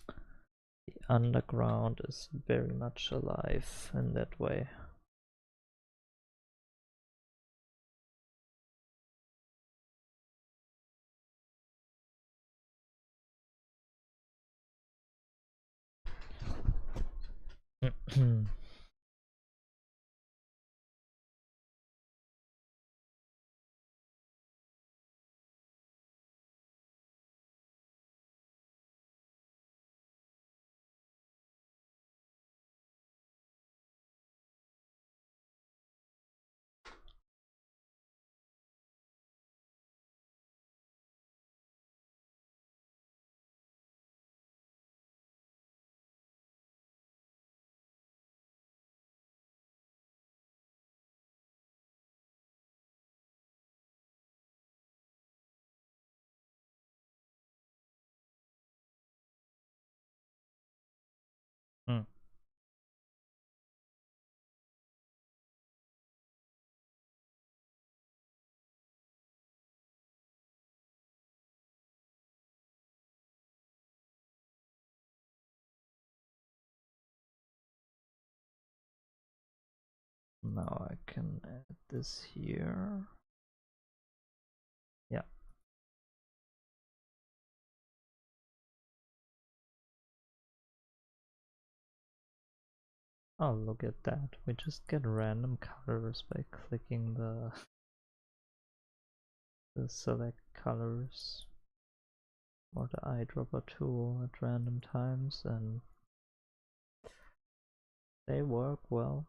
The underground is very much alive in that way. Hmm. Now I can add this here. Yeah. Oh, look at that. We just get random colors by clicking the select colors or the eyedropper tool at random times, and they work well.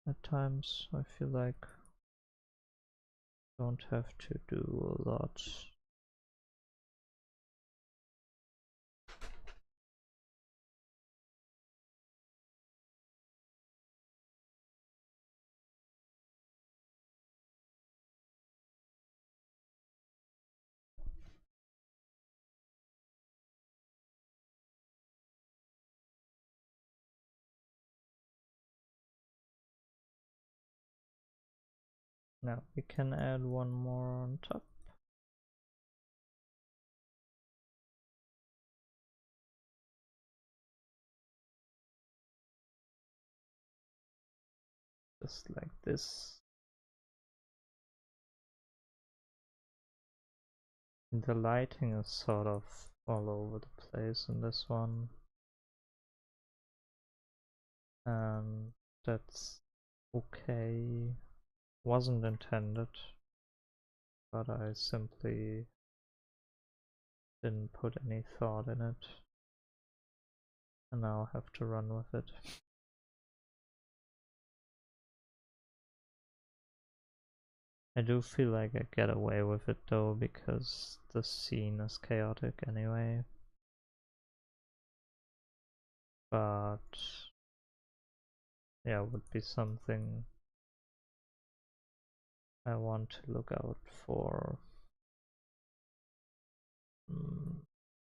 At times I feel like don't have to do a lot. Now we can add one more on top. Just like this. The lighting is sort of all over the place in this one. And that's okay. Wasn't intended, but I simply didn't put any thought in it. And now I have to run with it. I do feel like I get away with it though, because the scene is chaotic anyway. But yeah, would be something I want to look out for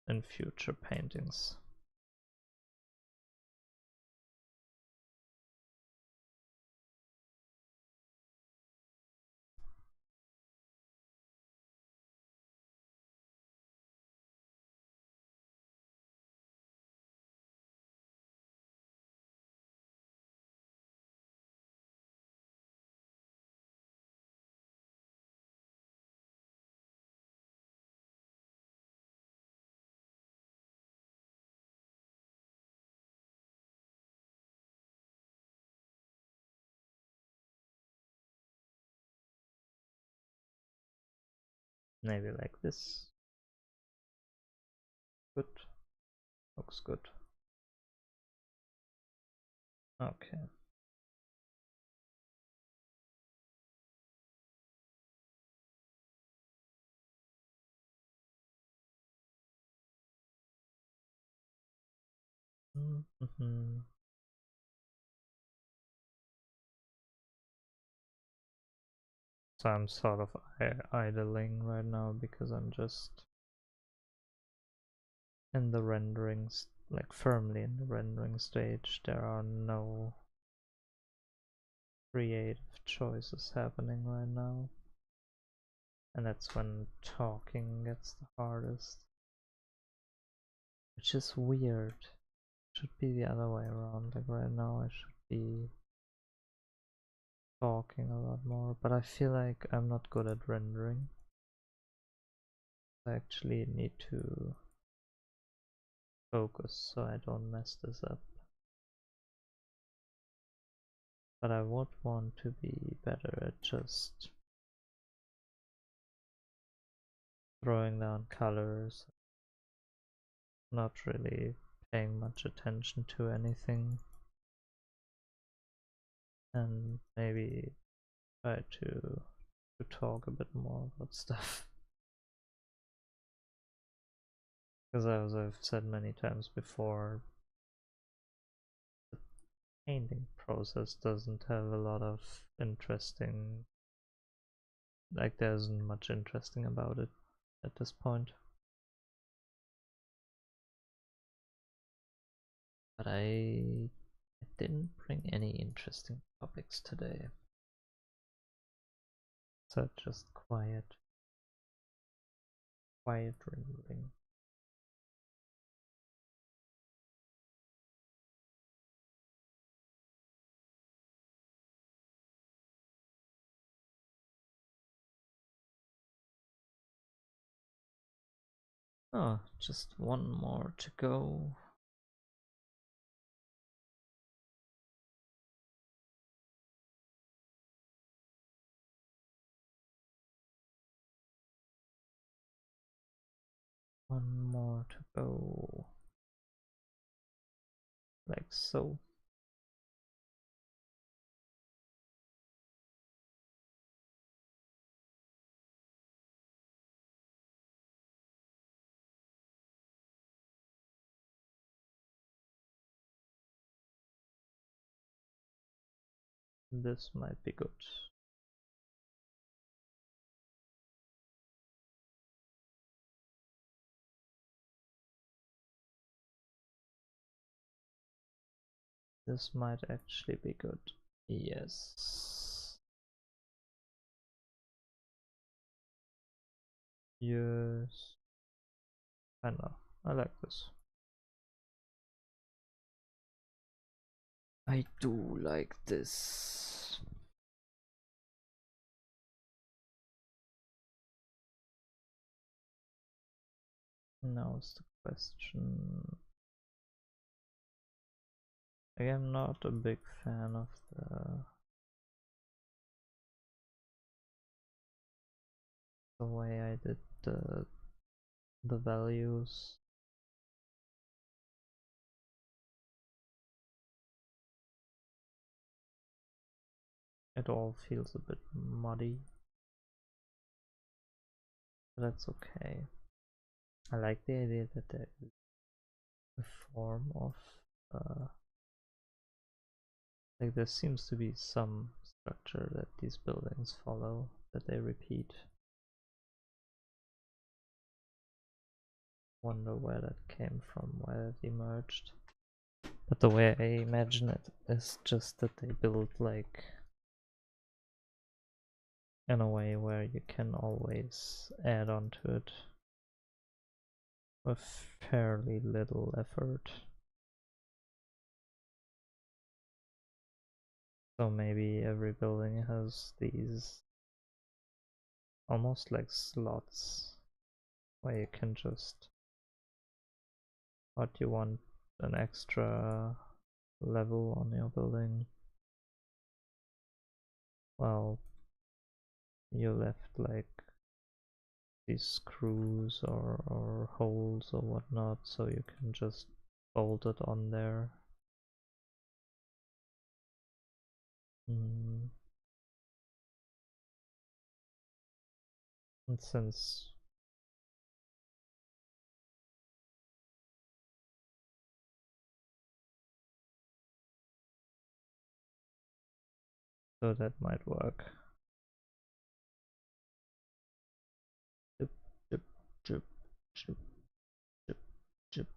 in future paintings. Maybe like this. Good. Looks good. Okay. Mm-hmm. So I'm sort of idling right now because I'm just in the renderings, like firmly in the rendering stage. There are no creative choices happening right now. And that's when talking gets the hardest. Which is weird. Should be the other way around. Like right now I should be talking a lot more, but I feel like I'm not good at rendering. I actually need to focus so I don't mess this up. But I would want to be better at just throwing down colors, not really paying much attention to anything, and maybe try to talk a bit more about stuff. Because as I've said many times before, the painting process doesn't have a lot of interesting, like there isn't much interesting about it at this point. But I didn't bring any interesting topics today. So just quiet rendering. Oh, just one more to go. One more to go. Like so. This might be good. This might actually be good. Yes. Yes. I know. I like this. I do like this. Now is the question. I am not a big fan of the way I did the values. It all feels a bit muddy. But that's okay. I like the idea that there is a form of like there seems to be some structure that these buildings follow. that they repeat. Wonder where that came from, where it emerged. But the way I imagine it is just that they build like in a way where you can always add on to it with fairly little effort. So maybe every building has these almost like slots where you can just, what you want, an extra level on your building. Well, you left like these screws or holes or whatnot, so you can just bolt it on there. And since so that might work. Chip, chip, chip, chip, chip, chip.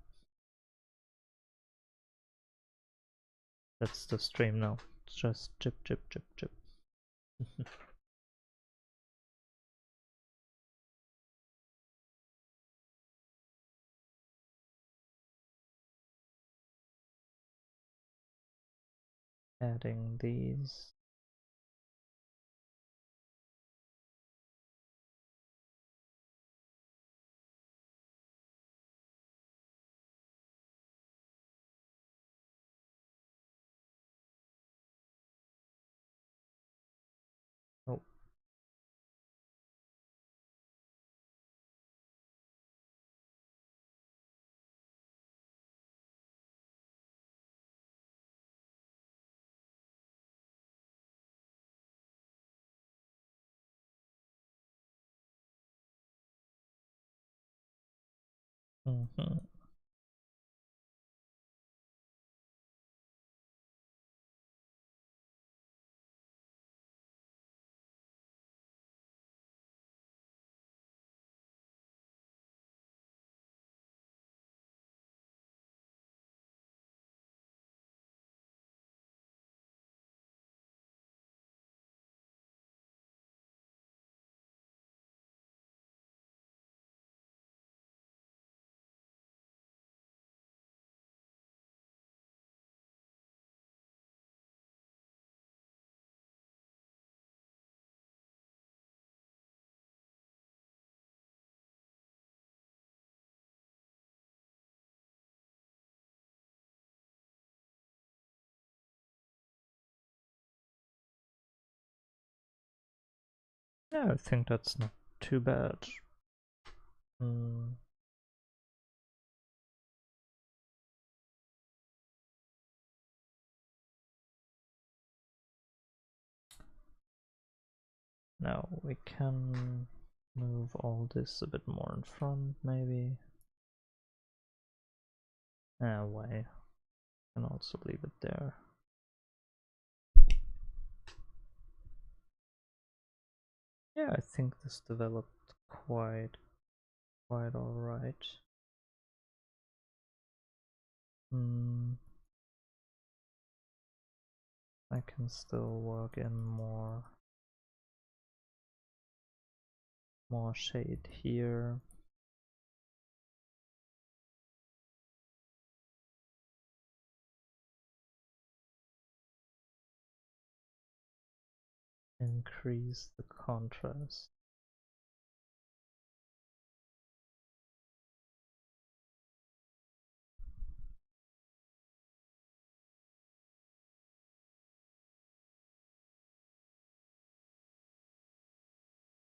That's the stream now. It's just chip, chip, chip, chip. Adding these. Oh. Mm-hmm. Yeah, I think that's not too bad. Mm. Now we can move all this a bit more in front, maybe. Why? Can also leave it there. Yeah, I think this developed quite alright. I can still work in more shade here. Increase the contrast.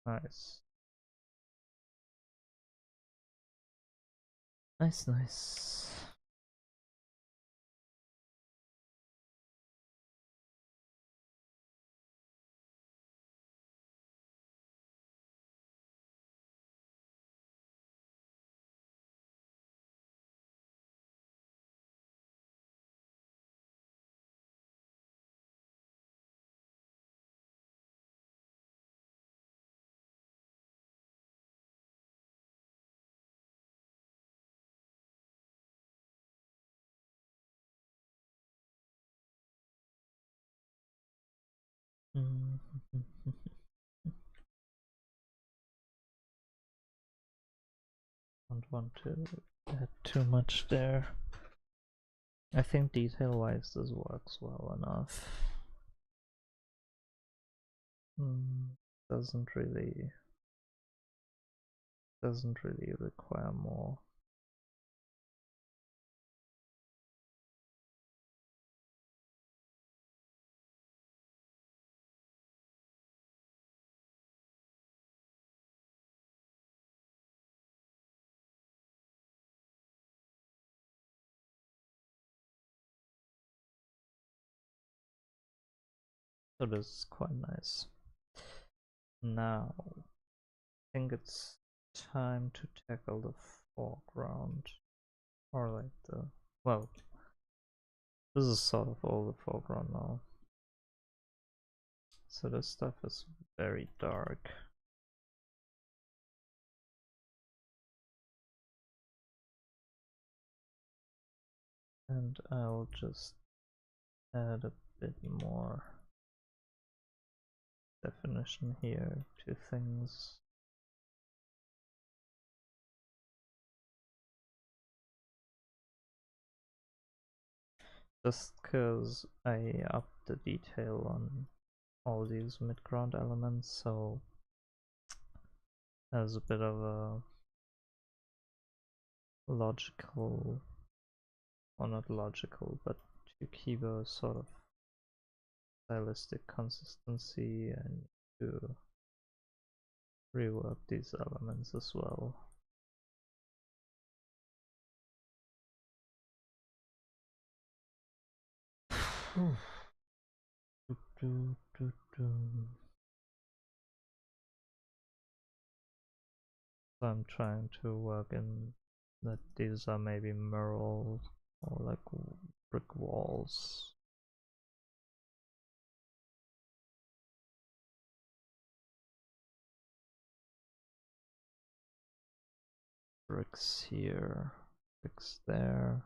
Nice. Nice, nice. Don't want to add too much there. I think detail-wise this works well enough. Doesn't really require more. So this is quite nice. Now, I think it's time to tackle the foreground. Or like the, well, this is sort of all the foreground now. So this stuff is very dark. And I'll just add a bit more definition here to things. Just because I upped the detail on all these midground elements, so there's a bit of a logical, or not logical, but to keep a sort of stylistic consistency and to rework these elements as well. So I'm trying to work in that these are maybe murals or like brick walls. Bricks here, bricks there.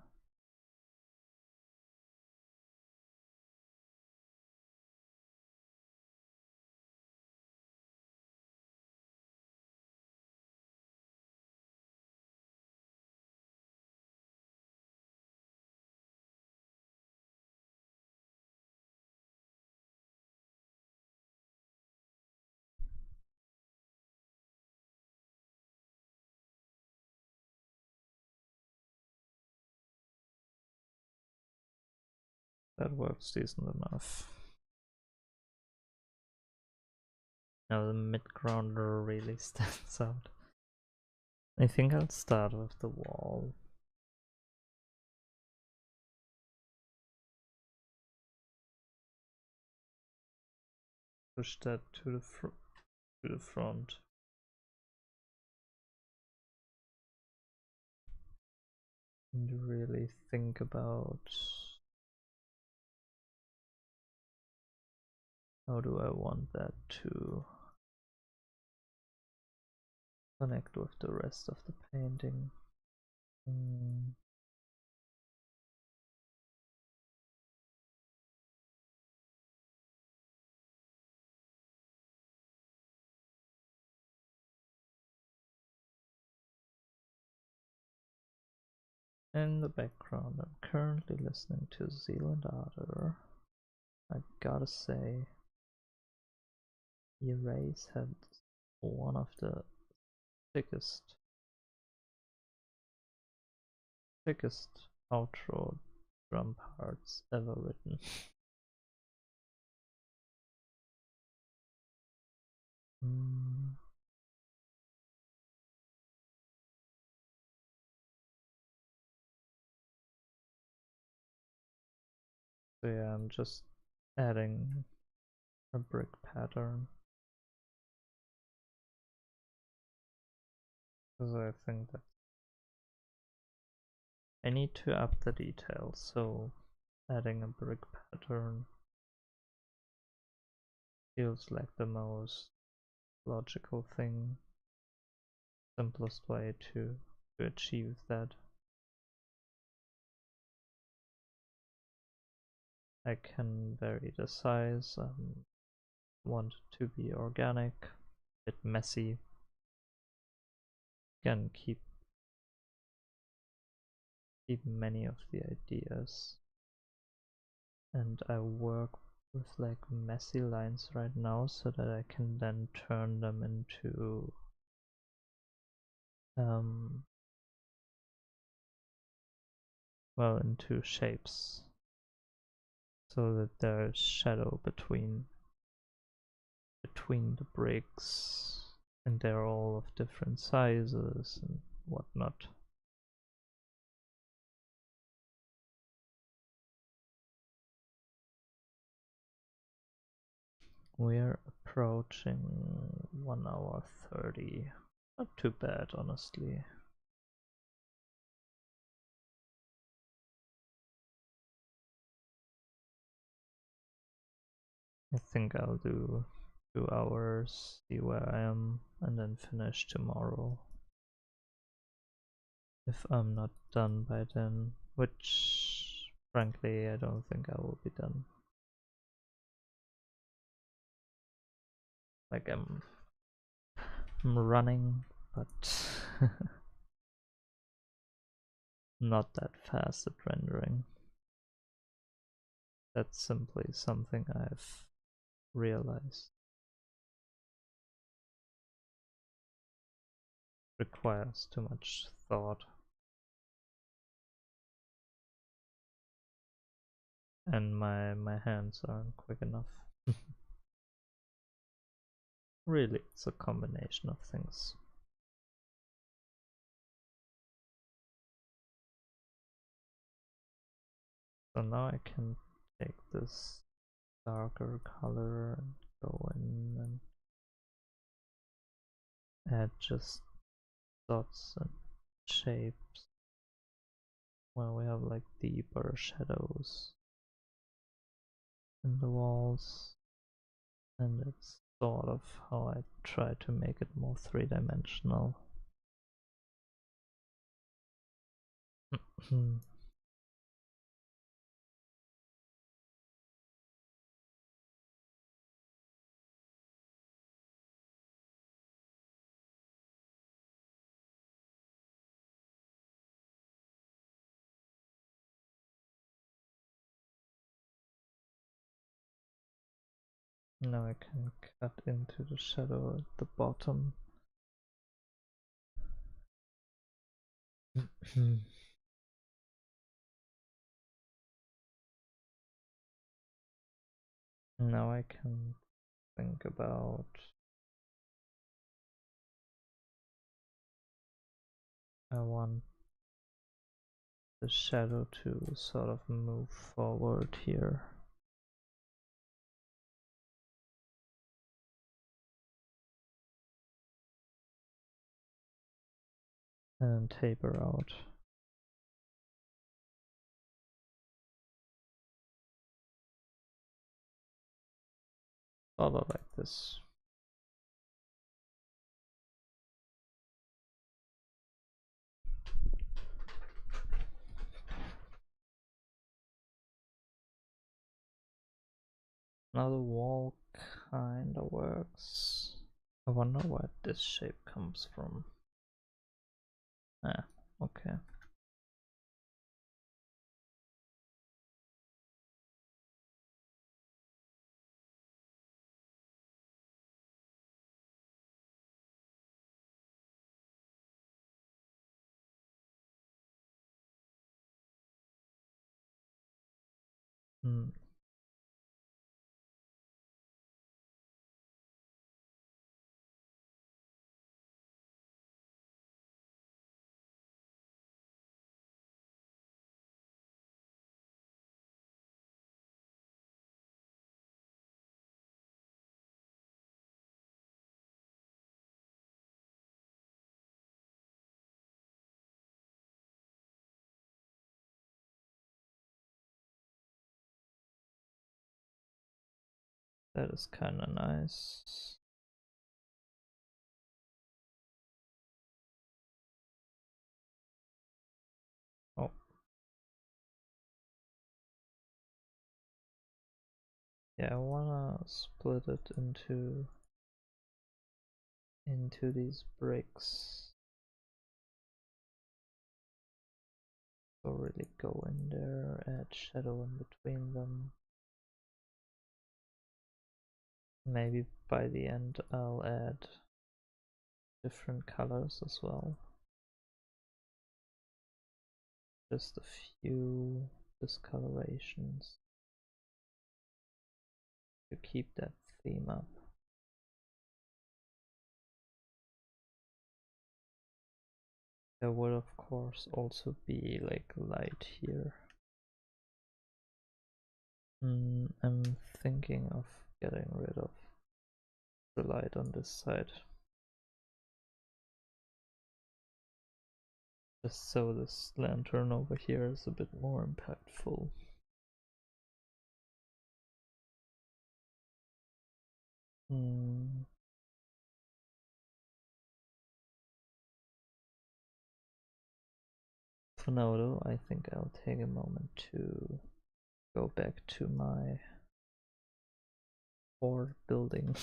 That works decent enough. Now the mid-grounder really stands out. I think I'll start with the wall. Push that to the front. And really think about how do I want that to connect with the rest of the painting. In the background, I'm currently listening to Zealand Ardor. I gotta say, Erase had one of the thickest outro drum parts ever written. So yeah, I'm just adding a brick pattern because I think that I need to up the details, so adding a brick pattern feels like the most logical thing, simplest way to achieve that. I can vary the size. want it to be organic, a bit messy. Again, keep many of the ideas. And I work with like messy lines right now so that I can then turn them into well, into shapes, so that there's shadow between the bricks, and they're all of different sizes and whatnot. We're approaching 1 hour 30. Not too bad, honestly. I think I'll do 2 hours, see where I am, and then finish tomorrow. If I'm not done by then, which frankly I don't think I will be done. Like I'm running, but not that fast at rendering. That's simply something I've realized. Requires too much thought. And my hands aren't quick enough. Really, it's a combination of things. So now I can take this darker color and go in and add just dots and shapes where we have like deeper shadows in the walls, and it's sort of how I try to make it more three-dimensional. Now I can cut into the shadow at the bottom. Now I can think about I want the shadow to sort of move forward here. And taper out. Sort of like this. Now the wall kinda works. I wonder where this shape comes from. Ah, okay. Hmm. That is kinda nice. Oh. Yeah, I wanna split it into these bricks. So really go in there, add shadow in between them. Maybe by the end I'll add different colors as well. Just a few discolorations to keep that theme up. There will of course also be like light here. I'm thinking of getting rid of the light on this side. Just so this lantern over here is a bit more impactful. For now though, I think I'll take a moment to go back to my fort building,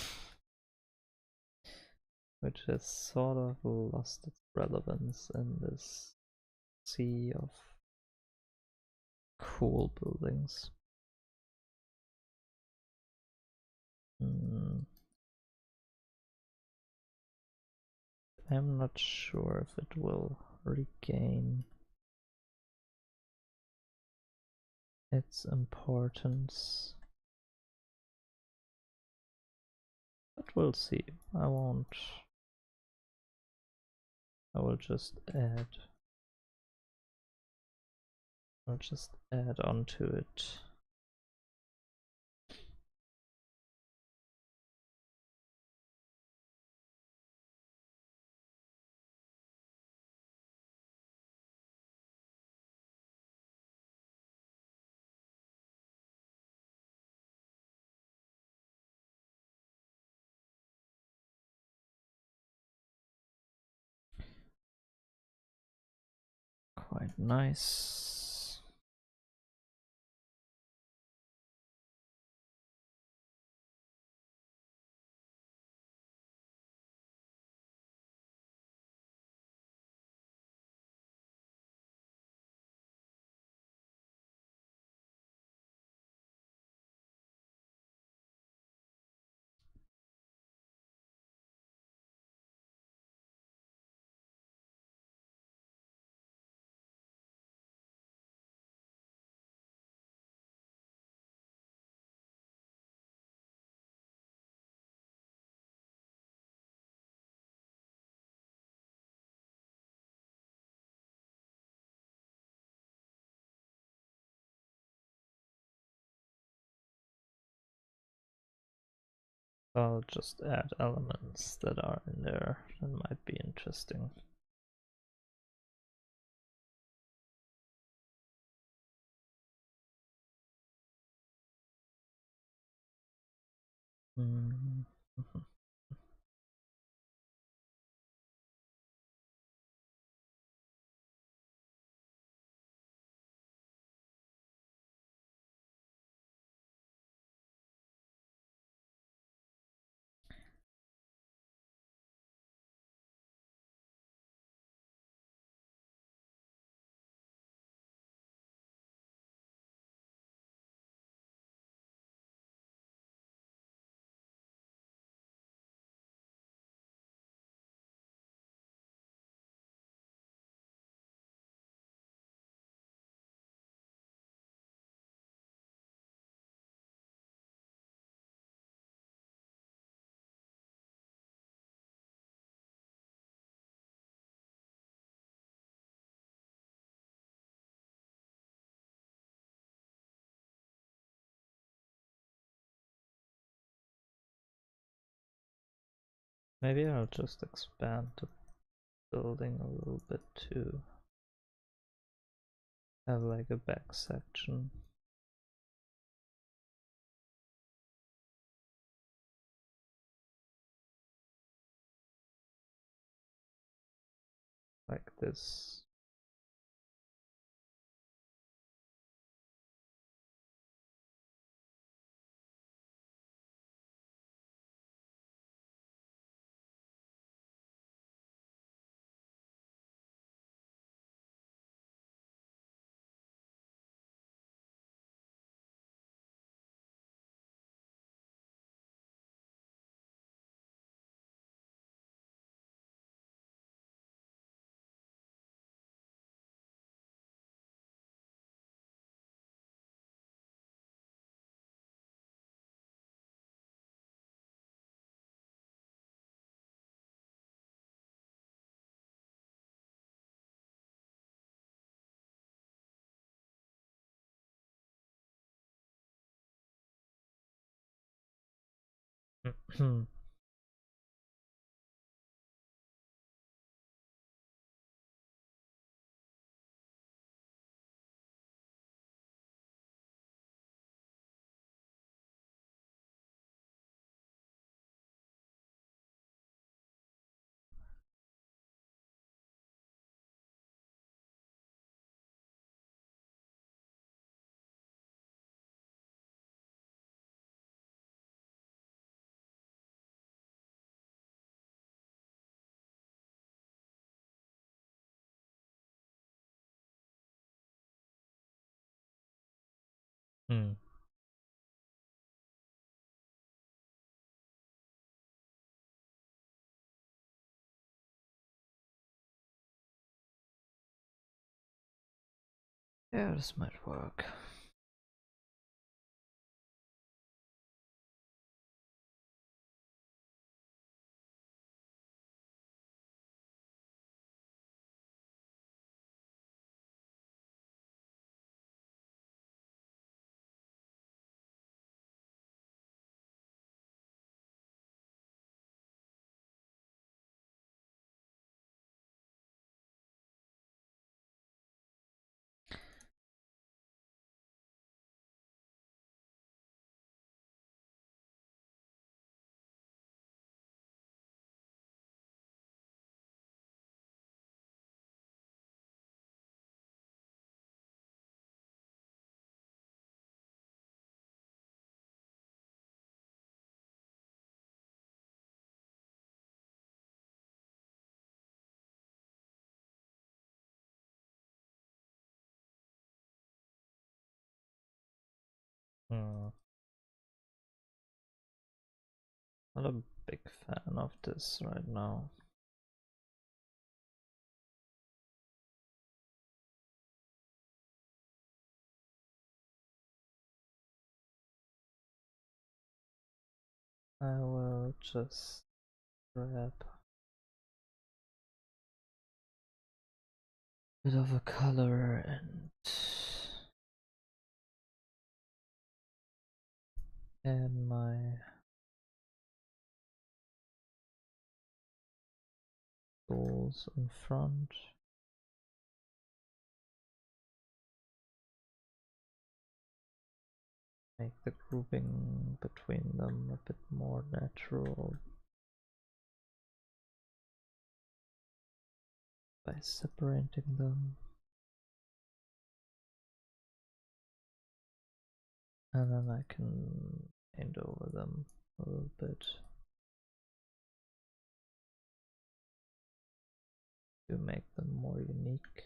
which has sort of lost its relevance in this sea of cool buildings. I'm not sure if it will regain its importance, but we'll see. I will just add onto it. Quite nice. I'll just add elements that are in there that might be interesting. Maybe I'll just expand the building a little bit to have like a back section. Like this. Hmm. Yeah, this might work. Hmm. Not a big fan of this right now. I will just grab a bit of a color and add my goals in front. Make the grouping between them a bit more natural by separating them. And then I can paint over them a little bit to make them more unique.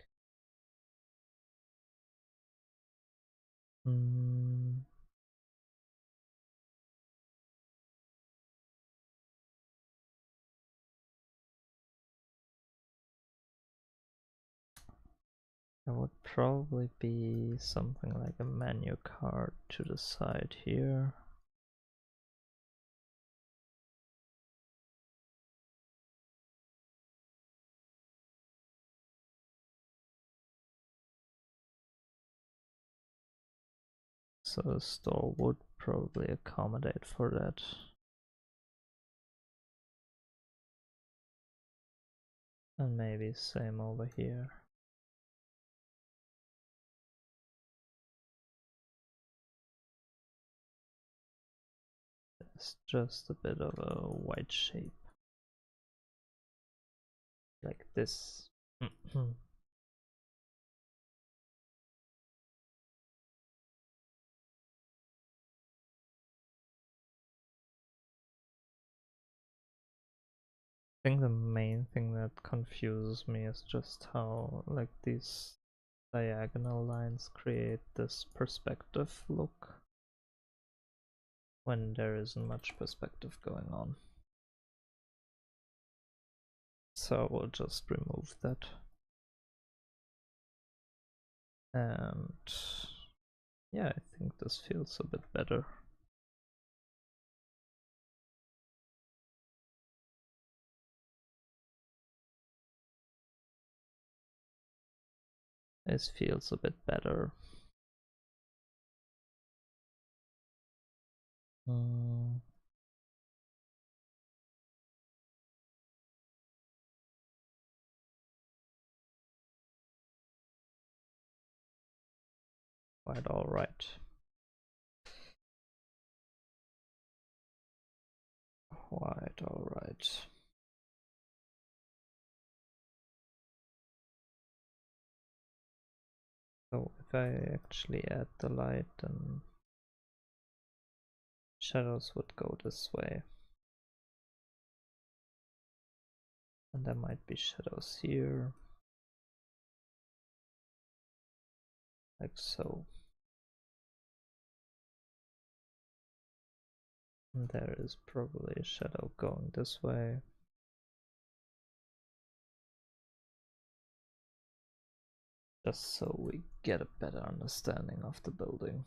There would probably be something like a menu card to the side here. So the store would probably accommodate for that. And maybe same over here. It's just a bit of a white shape. Like this. I think the main thing that confuses me is just how like these diagonal lines create this perspective look when there isn't much perspective going on. So we'll just remove that. And yeah, I think this feels a bit better. This feels a bit better. quite alright. Quite alright. So if I actually add the light, then shadows would go this way. And there might be shadows here. Like so. And there is probably a shadow going this way. Just so we get a better understanding of the building.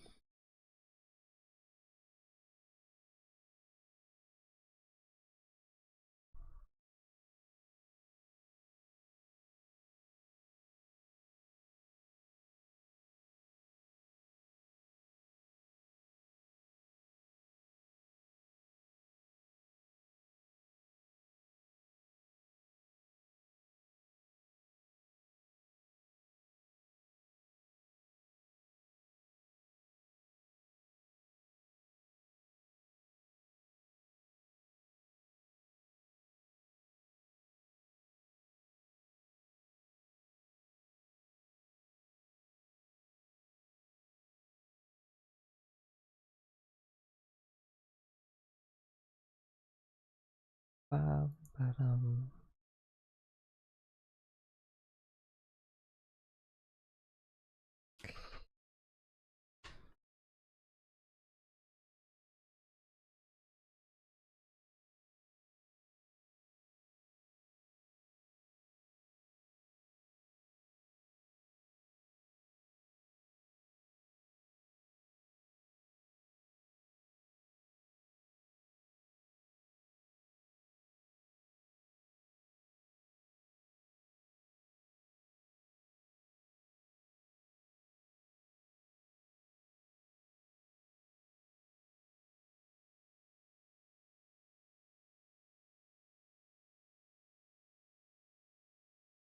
Ba-dum.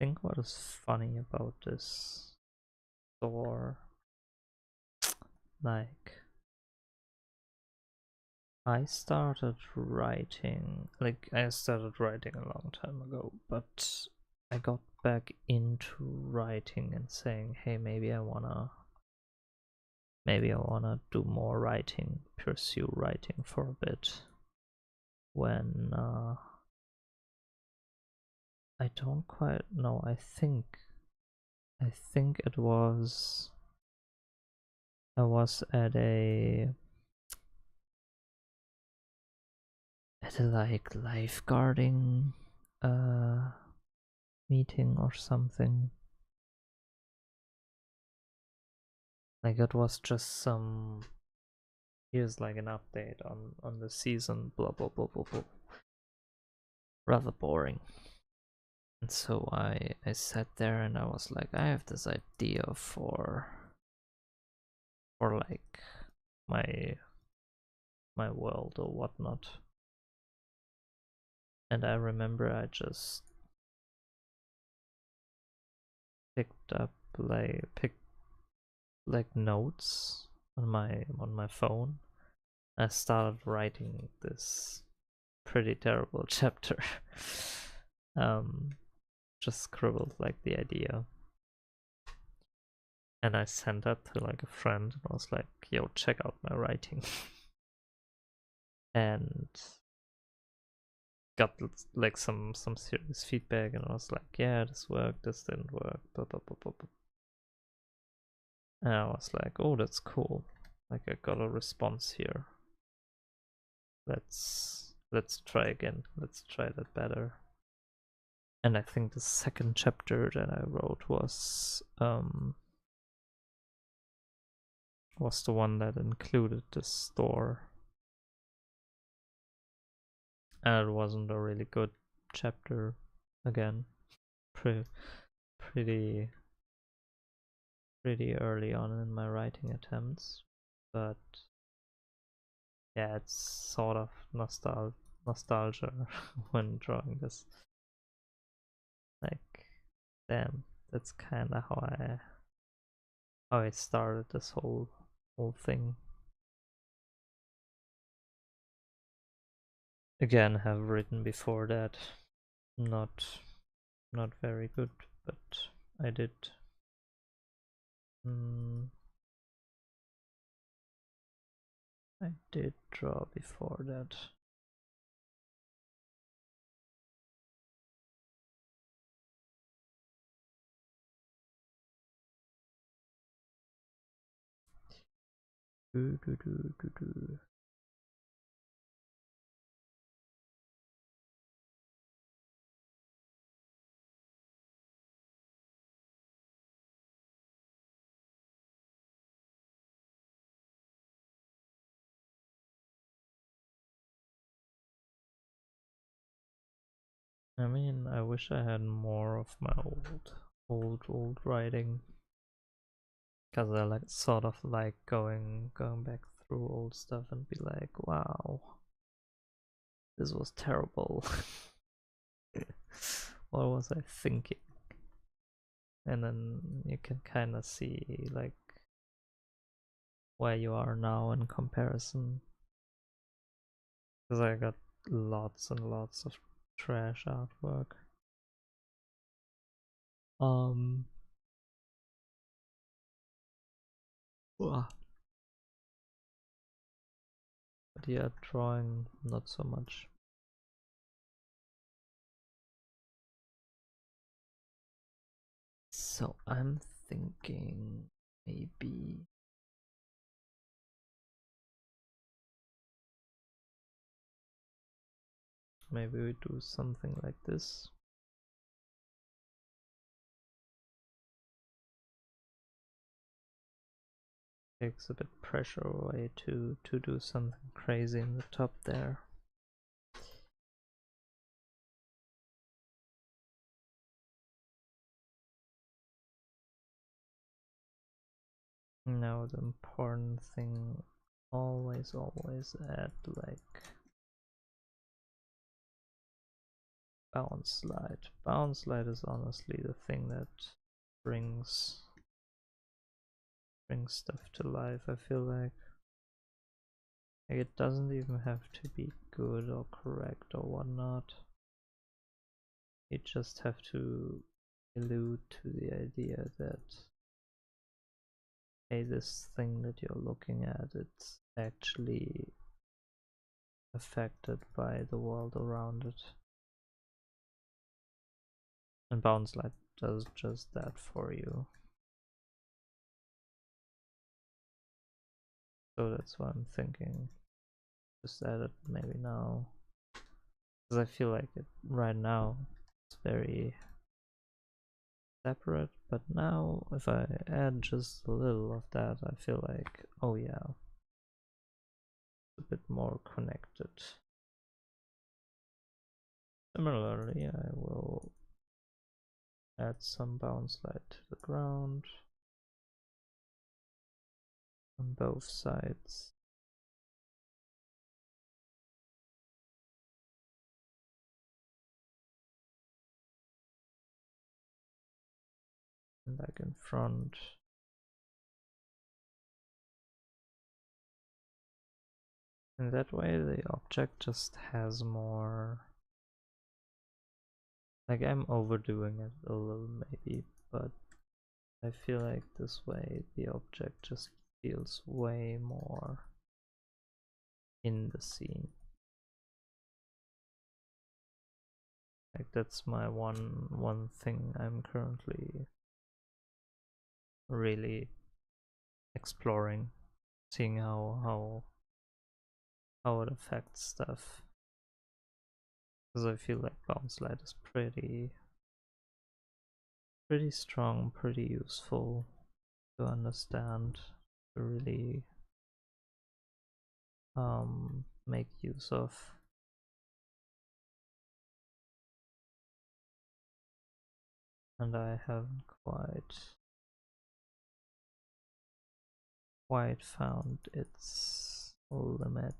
I think what is funny about this store, like I started writing a long time ago, but I got back into writing and saying, hey, maybe I wanna do more writing, pursue writing for a bit. When I don't quite know, I think it was I was at a like lifeguarding meeting or something. Like it was just some, here's like an update on the season, blah blah blah blah blah. Rather boring. And so I sat there and I was like, I have this idea for like my world or whatnot. And I remember I just picked notes on my phone. I started writing this pretty terrible chapter. Just scribbled like the idea, and I sent that to like a friend and I was like, yo, check out my writing. And got like some serious feedback, and I was like, yeah, this worked, this didn't work, blah, blah, blah, blah, blah. And I was like, oh, that's cool, like I got a response here, let's try again, let's try that better. And I think the second chapter that I wrote was the one that included the store. And it wasn't a really good chapter again. Pretty early on in my writing attempts. But yeah, it's sort of nostalgia when drawing this. Like, damn, that's kinda how how I started this whole thing. Again, have written before that. Not very good, but I did. I did draw before that. I mean, I wish I had more of my old writing, because I like sort of like going back through old stuff and be like, wow, this was terrible. What was I thinking? And then you can kind of see like where you are now in comparison. Because I got lots and lots of trash artwork. But yeah, drawing not so much. So I'm thinking maybe we do something like this. Takes a bit pressure away to do something crazy in the top there. Now the important thing, always add like bounce light. Bounce light is honestly the thing that brings stuff to life. I feel like it doesn't even have to be good or correct or whatnot. You just have to allude to the idea that, hey, this thing that you're looking at, it's actually affected by the world around it. And Bounce Light does just that for you. So that's what I'm thinking. Just add it maybe now. Because I feel like it right now it's very separate, but now if I add just a little of that, I feel like, oh yeah, a bit more connected. Similarly, I will add some bounce light to the ground on both sides. And back in front. In that way, the object just has more. Like, I'm overdoing it a little maybe, but I feel like this way the object just feels way more in the scene. Like, that's my one thing I'm currently really exploring, seeing how it affects stuff. Because I feel like Bounce Light is pretty strong, pretty useful to understand, to really make use of. And I haven't quite found its limit.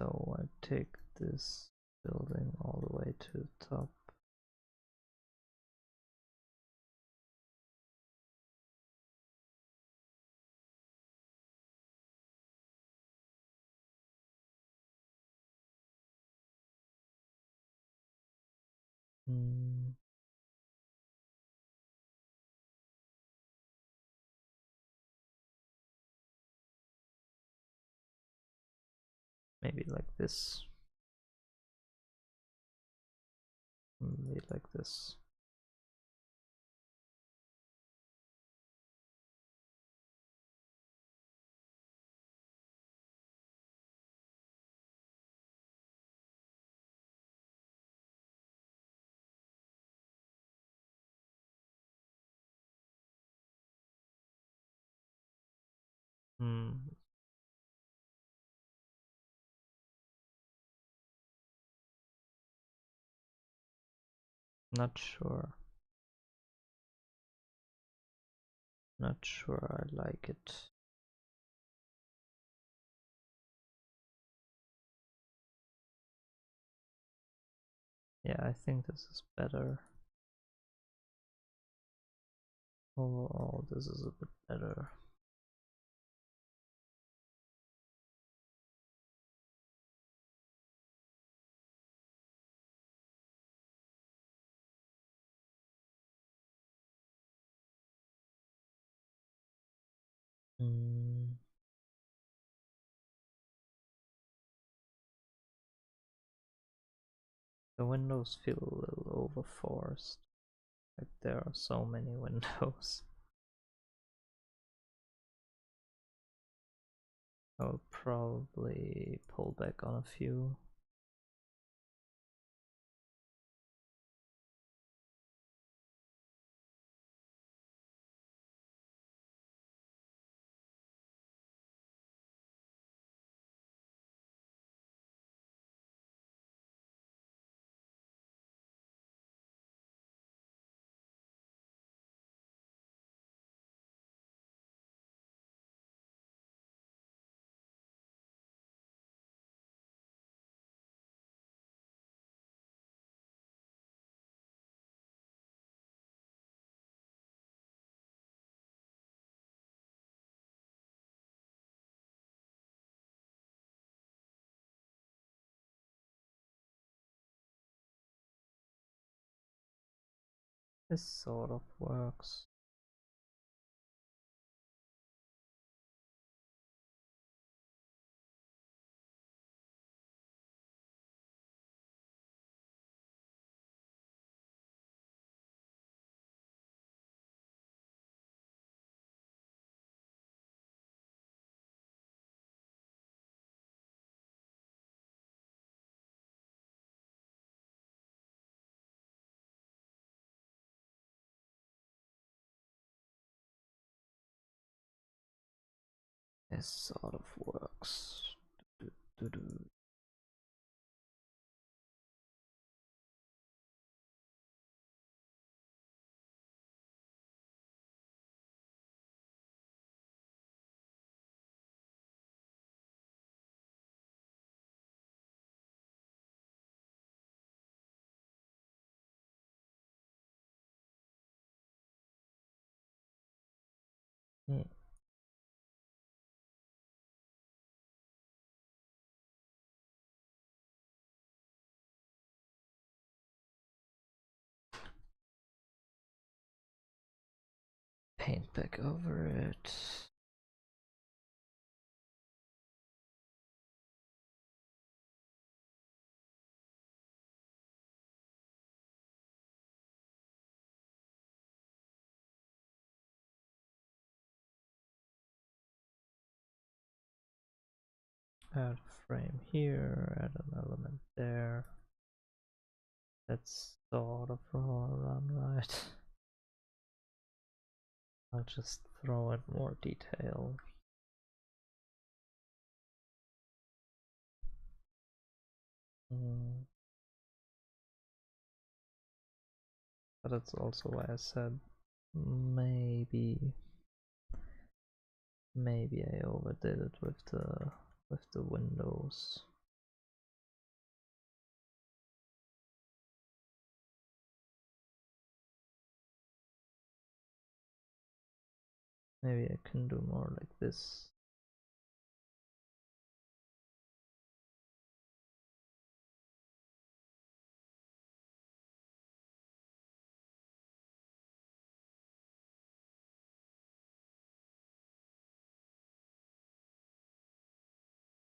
So I take this building all the way to the top. Maybe like this. Maybe like this. Not sure. Not sure I like it. Yeah, I think this is better. Overall, this is a bit better. The windows feel a little overforced. Like there are so many windows. I'll probably pull back on a few. This sort of works. This sort of works. Paint back over it. Add a frame here, add an element there. That's sort of raw run, right? I'll just throw in more detail. But that's also why I said maybe I overdid it with the windows. Maybe I can do more like this.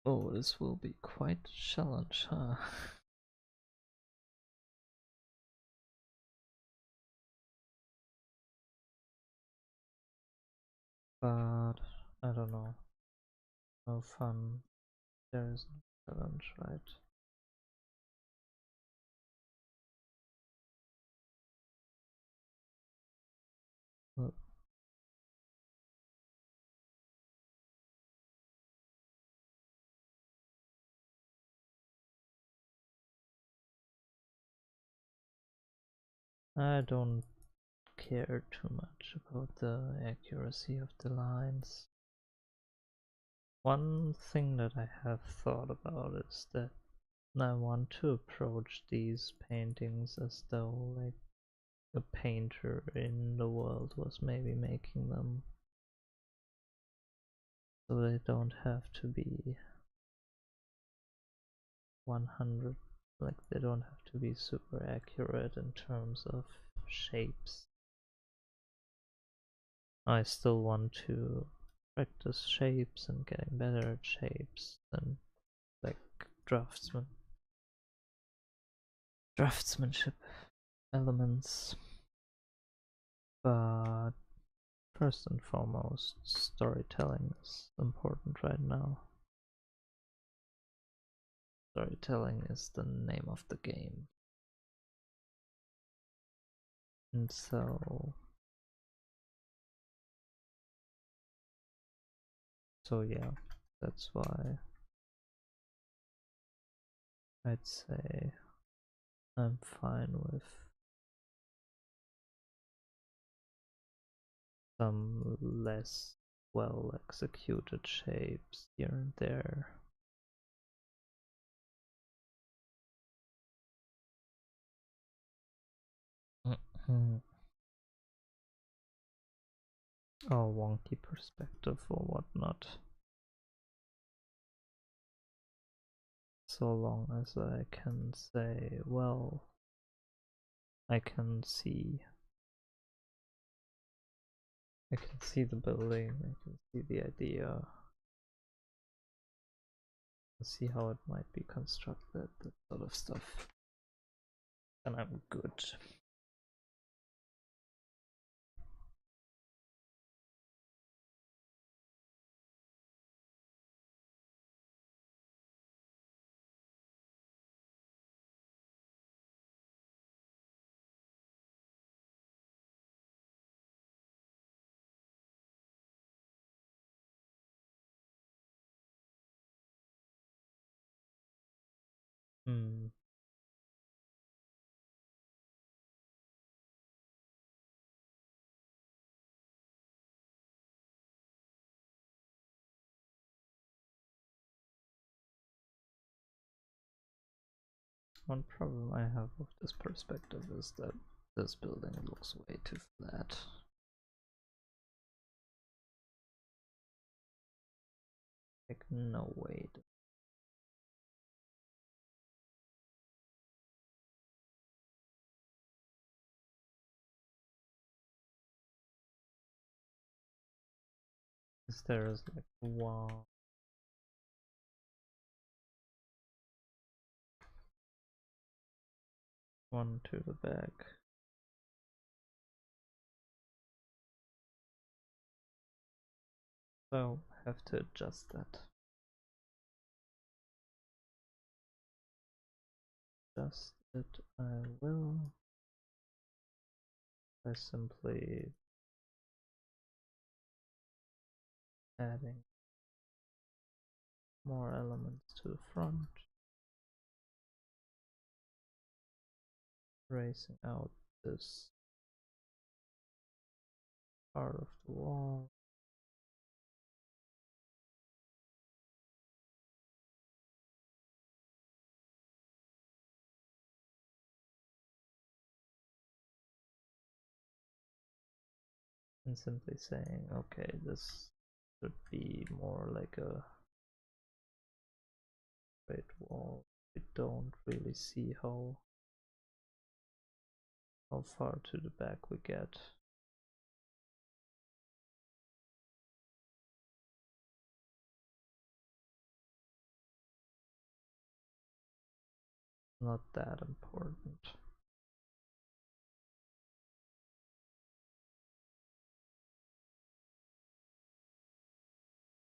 Oh, this will be quite a challenge, huh? But I don't know. No fun. There is no challenge, right? Well, I don't care too much about the accuracy of the lines. One thing that I have thought about is that I want to approach these paintings as though like a painter in the world was maybe making them, so they don't have to be 100, like they don't have to be super accurate in terms of shapes. I still want to practice shapes and getting better at shapes and like draftsmanship elements, but first and foremost, storytelling is important right now. Storytelling is the name of the game. And so yeah, that's why I'd say I'm fine with some less well executed shapes here and there. Or wonky perspective or whatnot. So long as I can say, well, I can see the building, I can see the idea, see how it might be constructed, that sort of stuff. And I'm good. One problem I have with this perspective is that this building looks way too flat. Like, no way. Because there is like one to the back. So have to adjust that. Adjust it, I will. By simply adding more elements to the front, tracing out this part of the wall. and simply saying, okay, this should be more like a straight wall. We don't really see how far to the back we get. Not that important.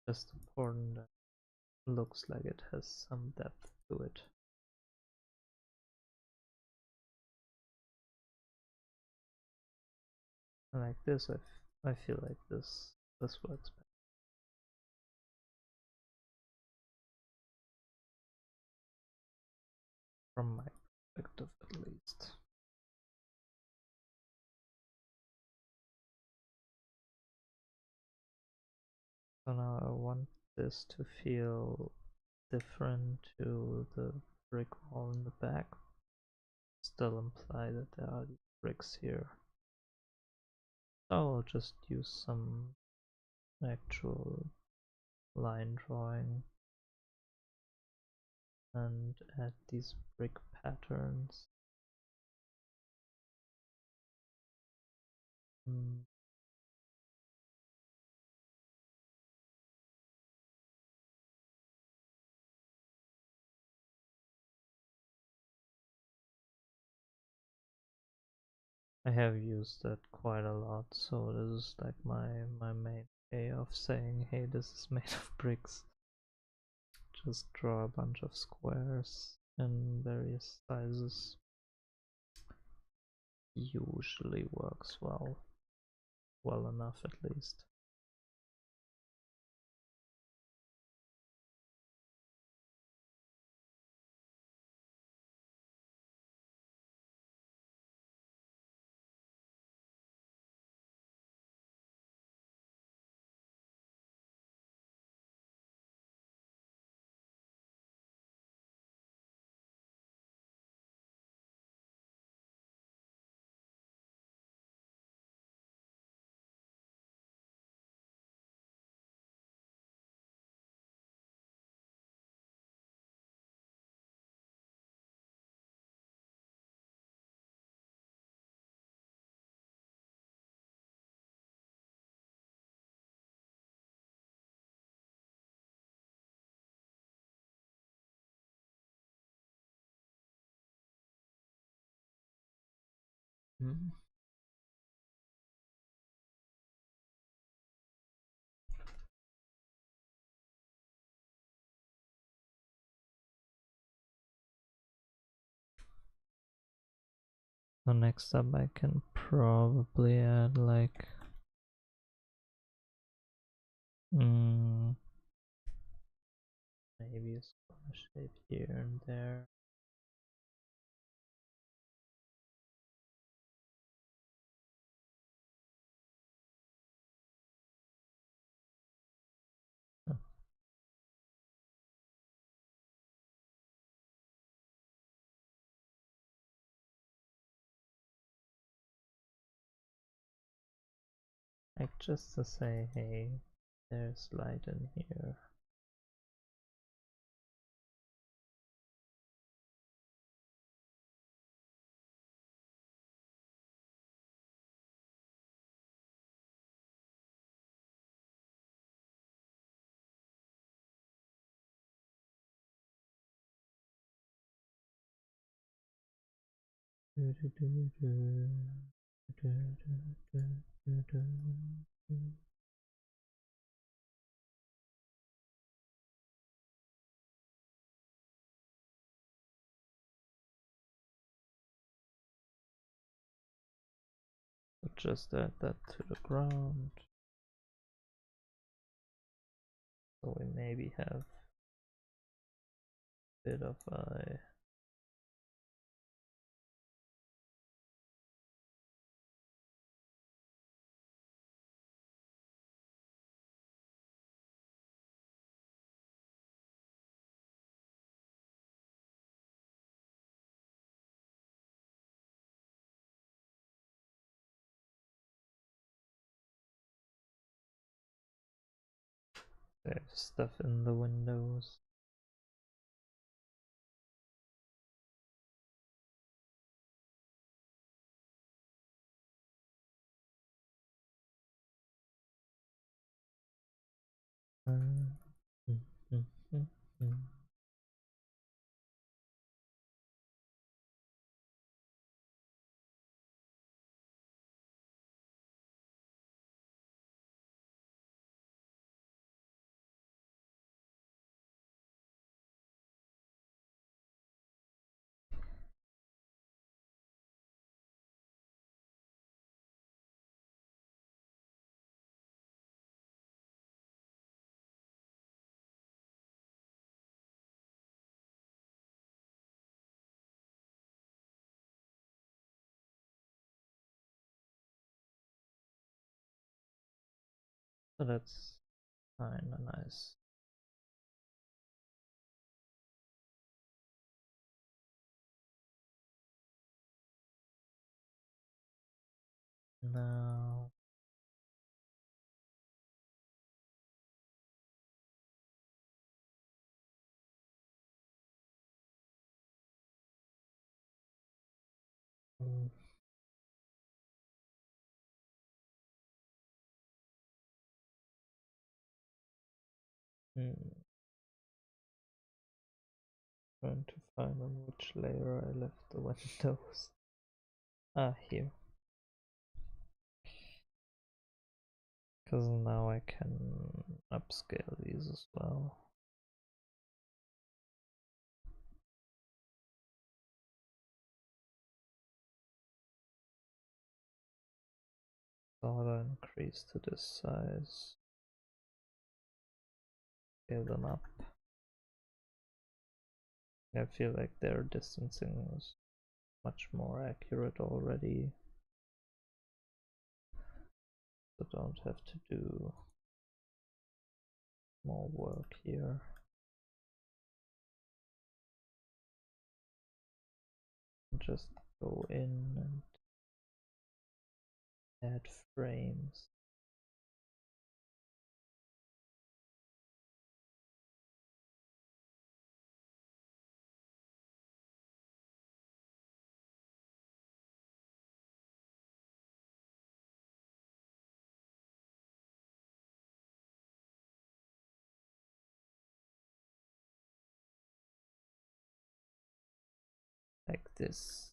Just important that it looks like it has some depth to it. Like this, I feel like this works better. From my perspective, at least. So now I want this to feel different to the brick wall in the back. Still imply that there are these bricks here. So I'll just use some actual line drawing and add these brick patterns. I have used that quite a lot, so this is like my main way of saying, hey, this is made of bricks. Just draw a bunch of squares in various sizes. Usually works well enough at least. So next up I can probably add like maybe a square shape here and there. Like just to say, hey, there's light in here. Just add that to the ground. So we maybe have a bit of a Save stuff in the windows. Mm, mm, mm, mm, mm. So that's kinda nice. Now mm, mm, trying to find on which layer I left the windows. Ah, here. Because now I can upscale these as well. So I'll increase to this size. Scale them up. I feel like their distancing is much more accurate already. So don't have to do more work here. Just go in and add frames. Like this.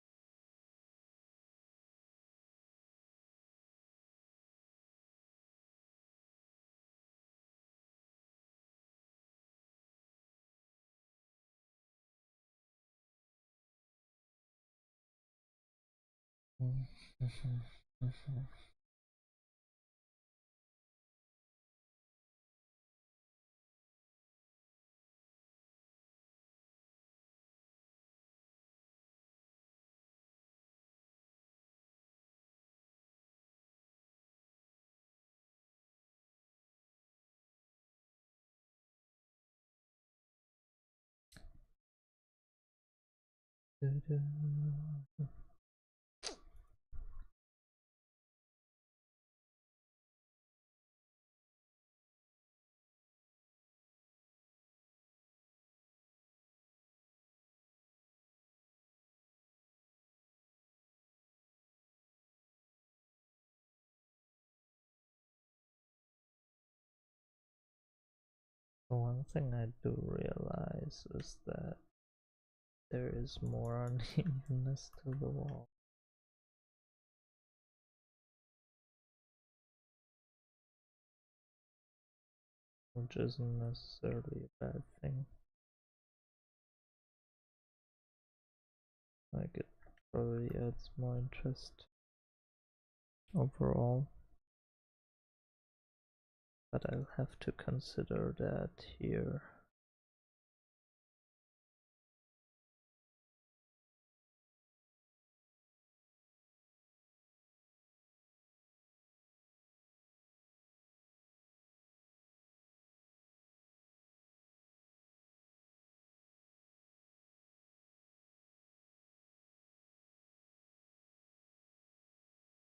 One thing I do realize is that there is more unevenness to the wall, which isn't necessarily a bad thing. Like, it probably adds more interest overall, but I'll have to consider that here.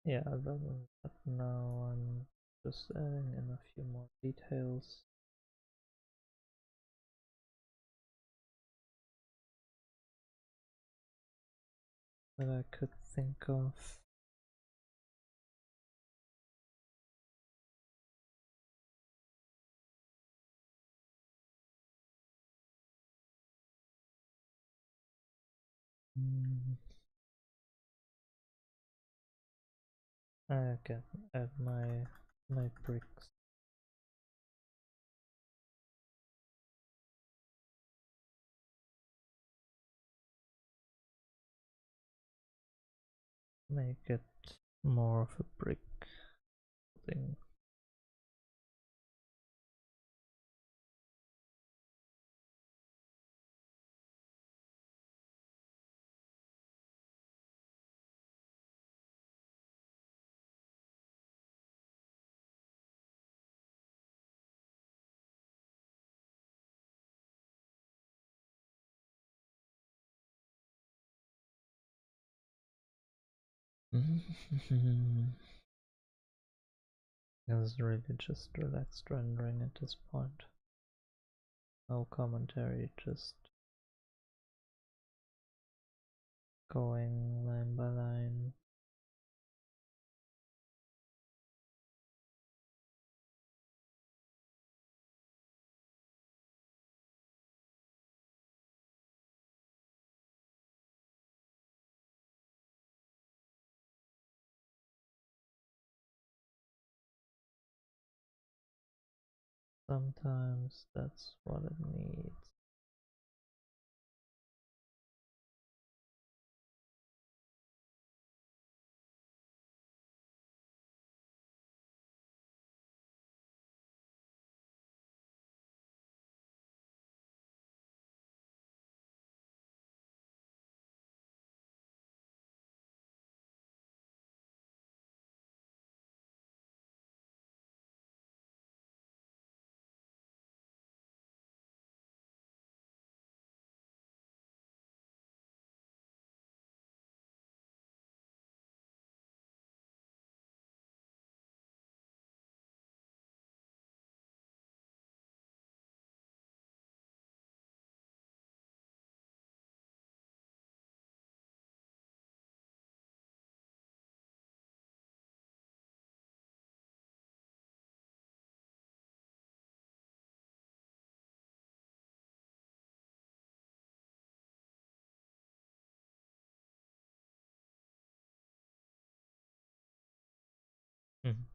Yeah, but now I'm just adding in a few more details. that I could think of. I can add my bricks. Make it more of a brick thing. It's really just relaxed rendering at this point. No commentary, just going line by line. Sometimes that's what it needs. Mhm.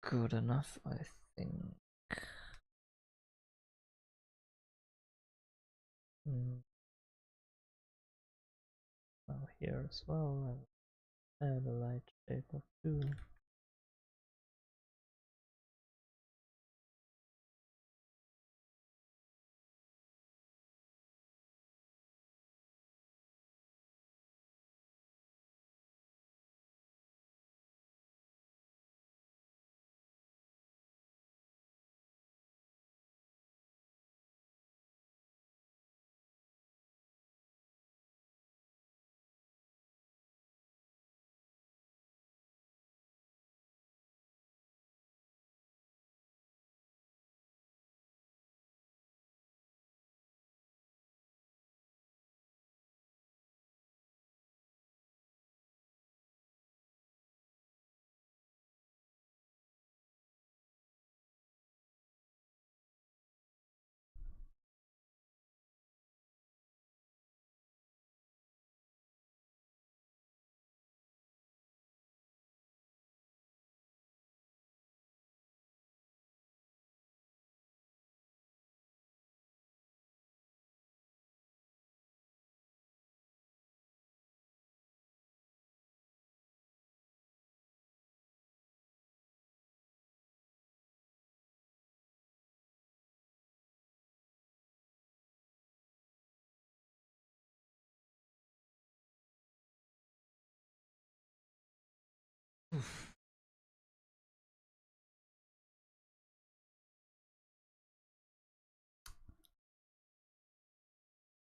Good enough, I think. Now here as well, I'll add a light shade of 2.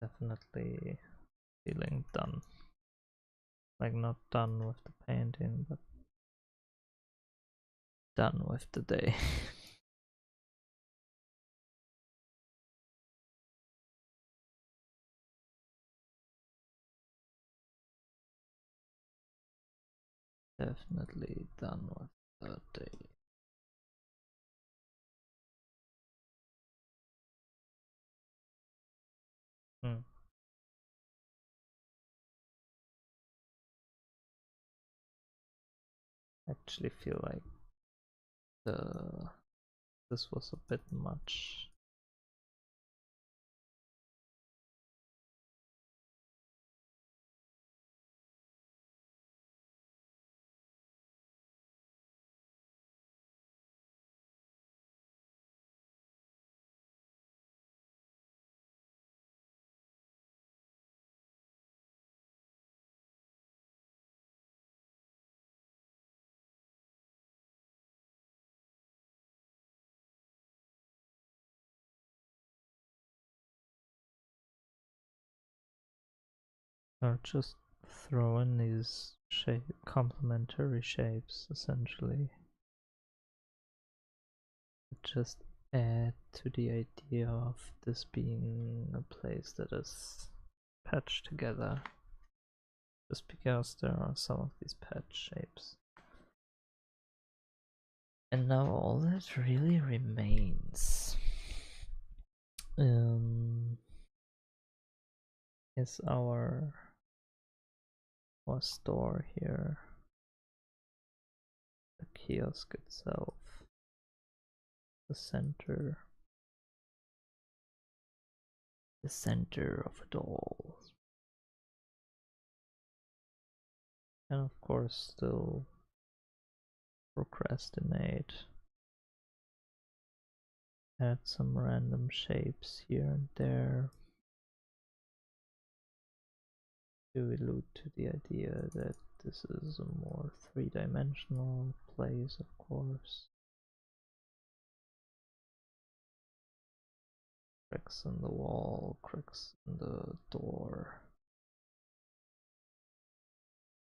Definitely feeling done. Like, not done with the painting, but done with the day. Definitely done with the day. Hmm. Actually feel like this was a bit much. Or just throw in these complementary shapes essentially. Just add to the idea of this being a place that is patched together. Just because there are some of these patch shapes. And now all that really remains is our store here, the kiosk itself, the center of it all. And of course still procrastinate, add some random shapes here and there to allude to the idea that this is a more three-dimensional place, of course. Cracks in the wall, cracks in the door.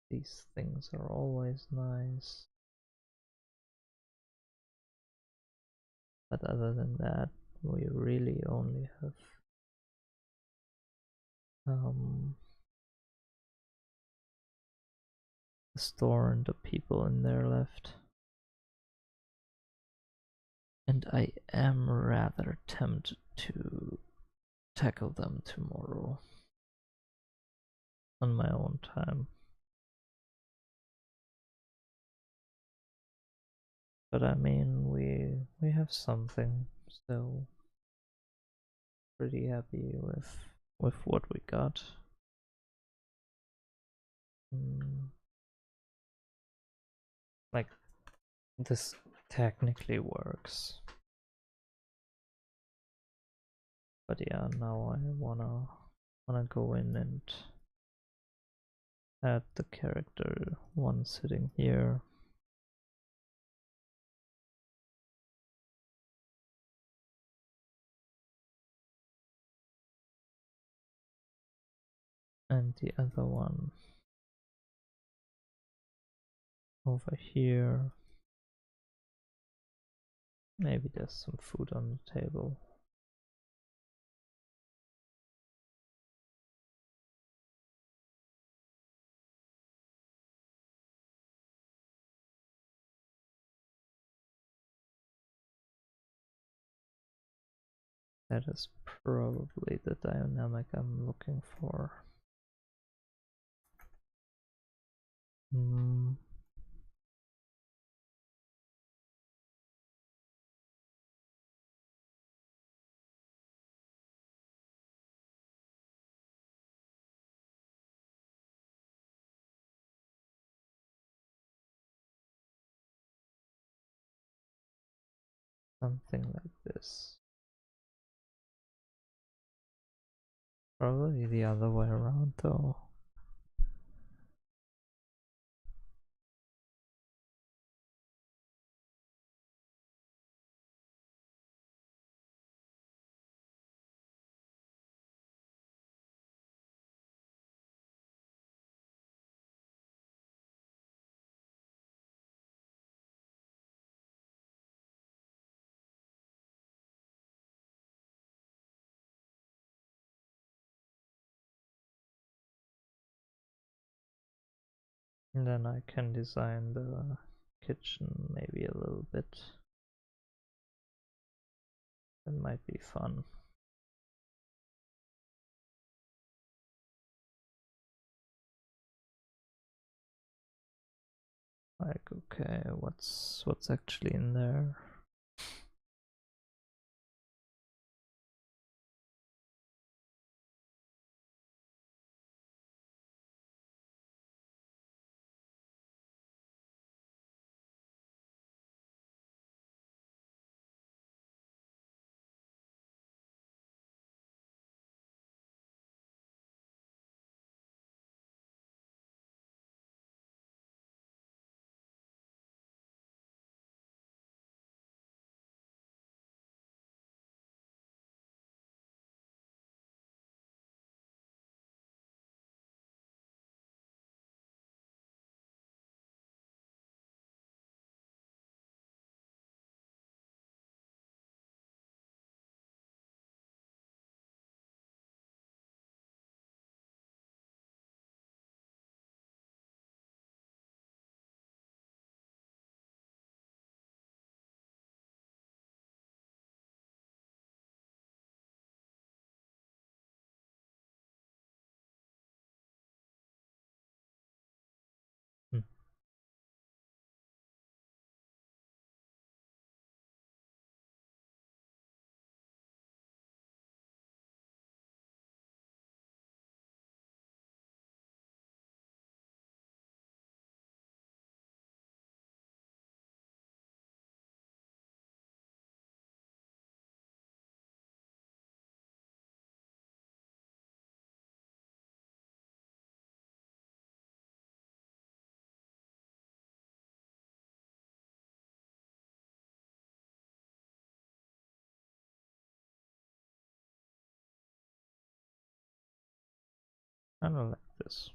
These things are always nice. But other than that, we really only have the store and the people in there left. And I am rather tempted to tackle them tomorrow on my own time. But I mean, we have something, so pretty happy with what we got. Like, this technically works. But yeah, now I wanna go in and add the character one sitting here. And the other one over here. Maybe there's some food on the table. That is probably the dynamic I'm looking for. Something like this. Probably the other way around though. And then I can design the kitchen maybe a little bit. That might be fun. Like, okay, what's actually in there? Hmm. I don't like this.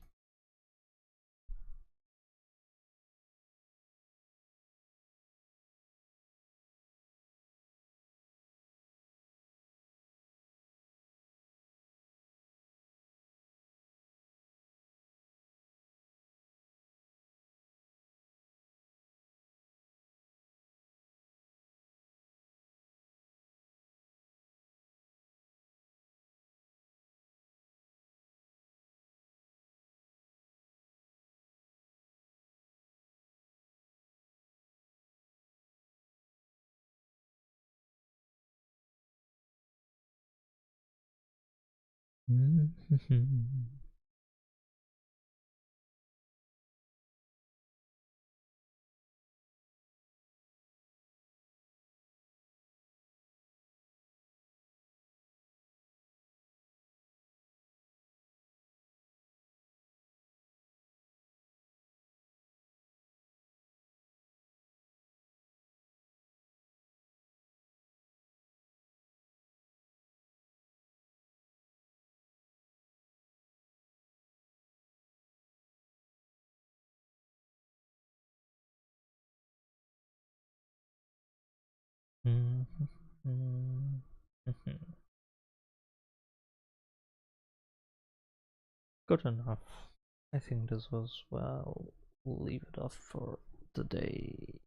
Good enough. I think this was well. We'll leave it off for today.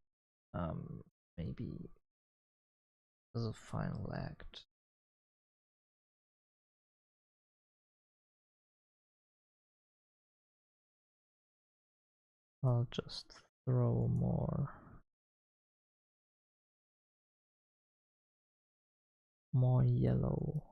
Maybe as a final act. I'll just throw more yellow.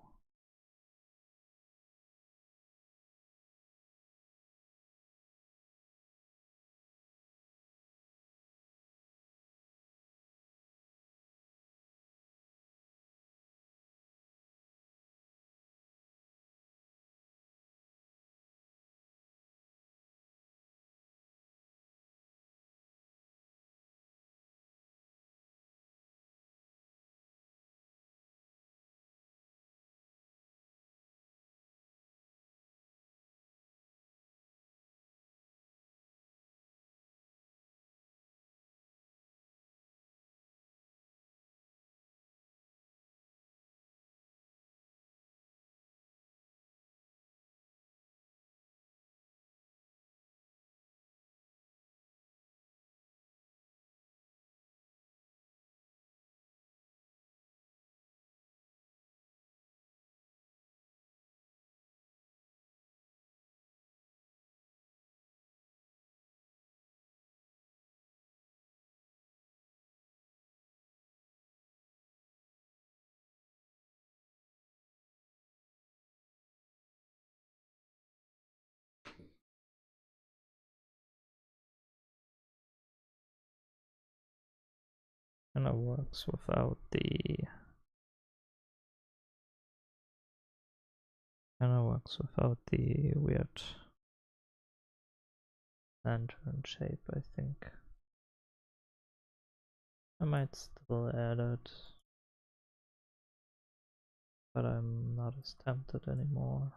And it works without the weird lantern shape, I think. I might still add it, but I'm not as tempted anymore.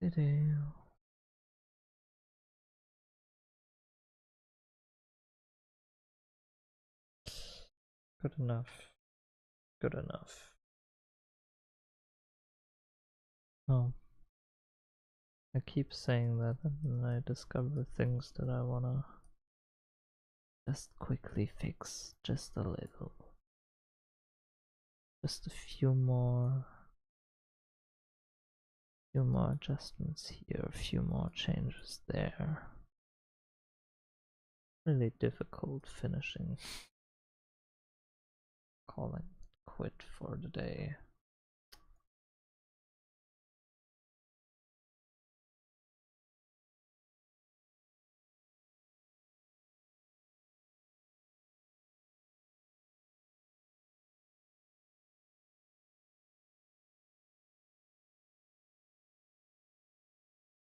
Good enough. Good enough. Oh. I keep saying that and then I discover things that I wanna just quickly fix just a little. Just a few more adjustments here, a few more changes there. Really difficult finishing. Calling quit for the day.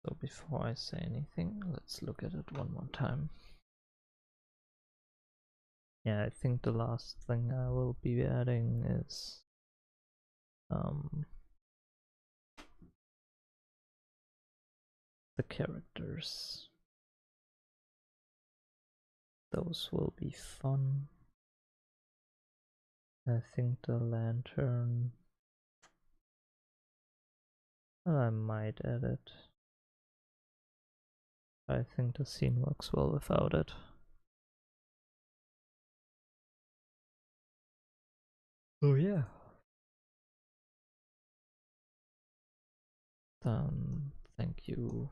So before I say anything, let's look at it one more time. Yeah, I think the last thing I will be adding is the characters. Those will be fun. I think the lantern, I might add it. I think the scene works well without it. Oh yeah. Thank you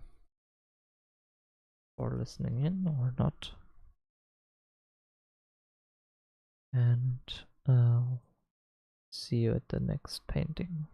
for listening in or not. And I'll see you at the next painting.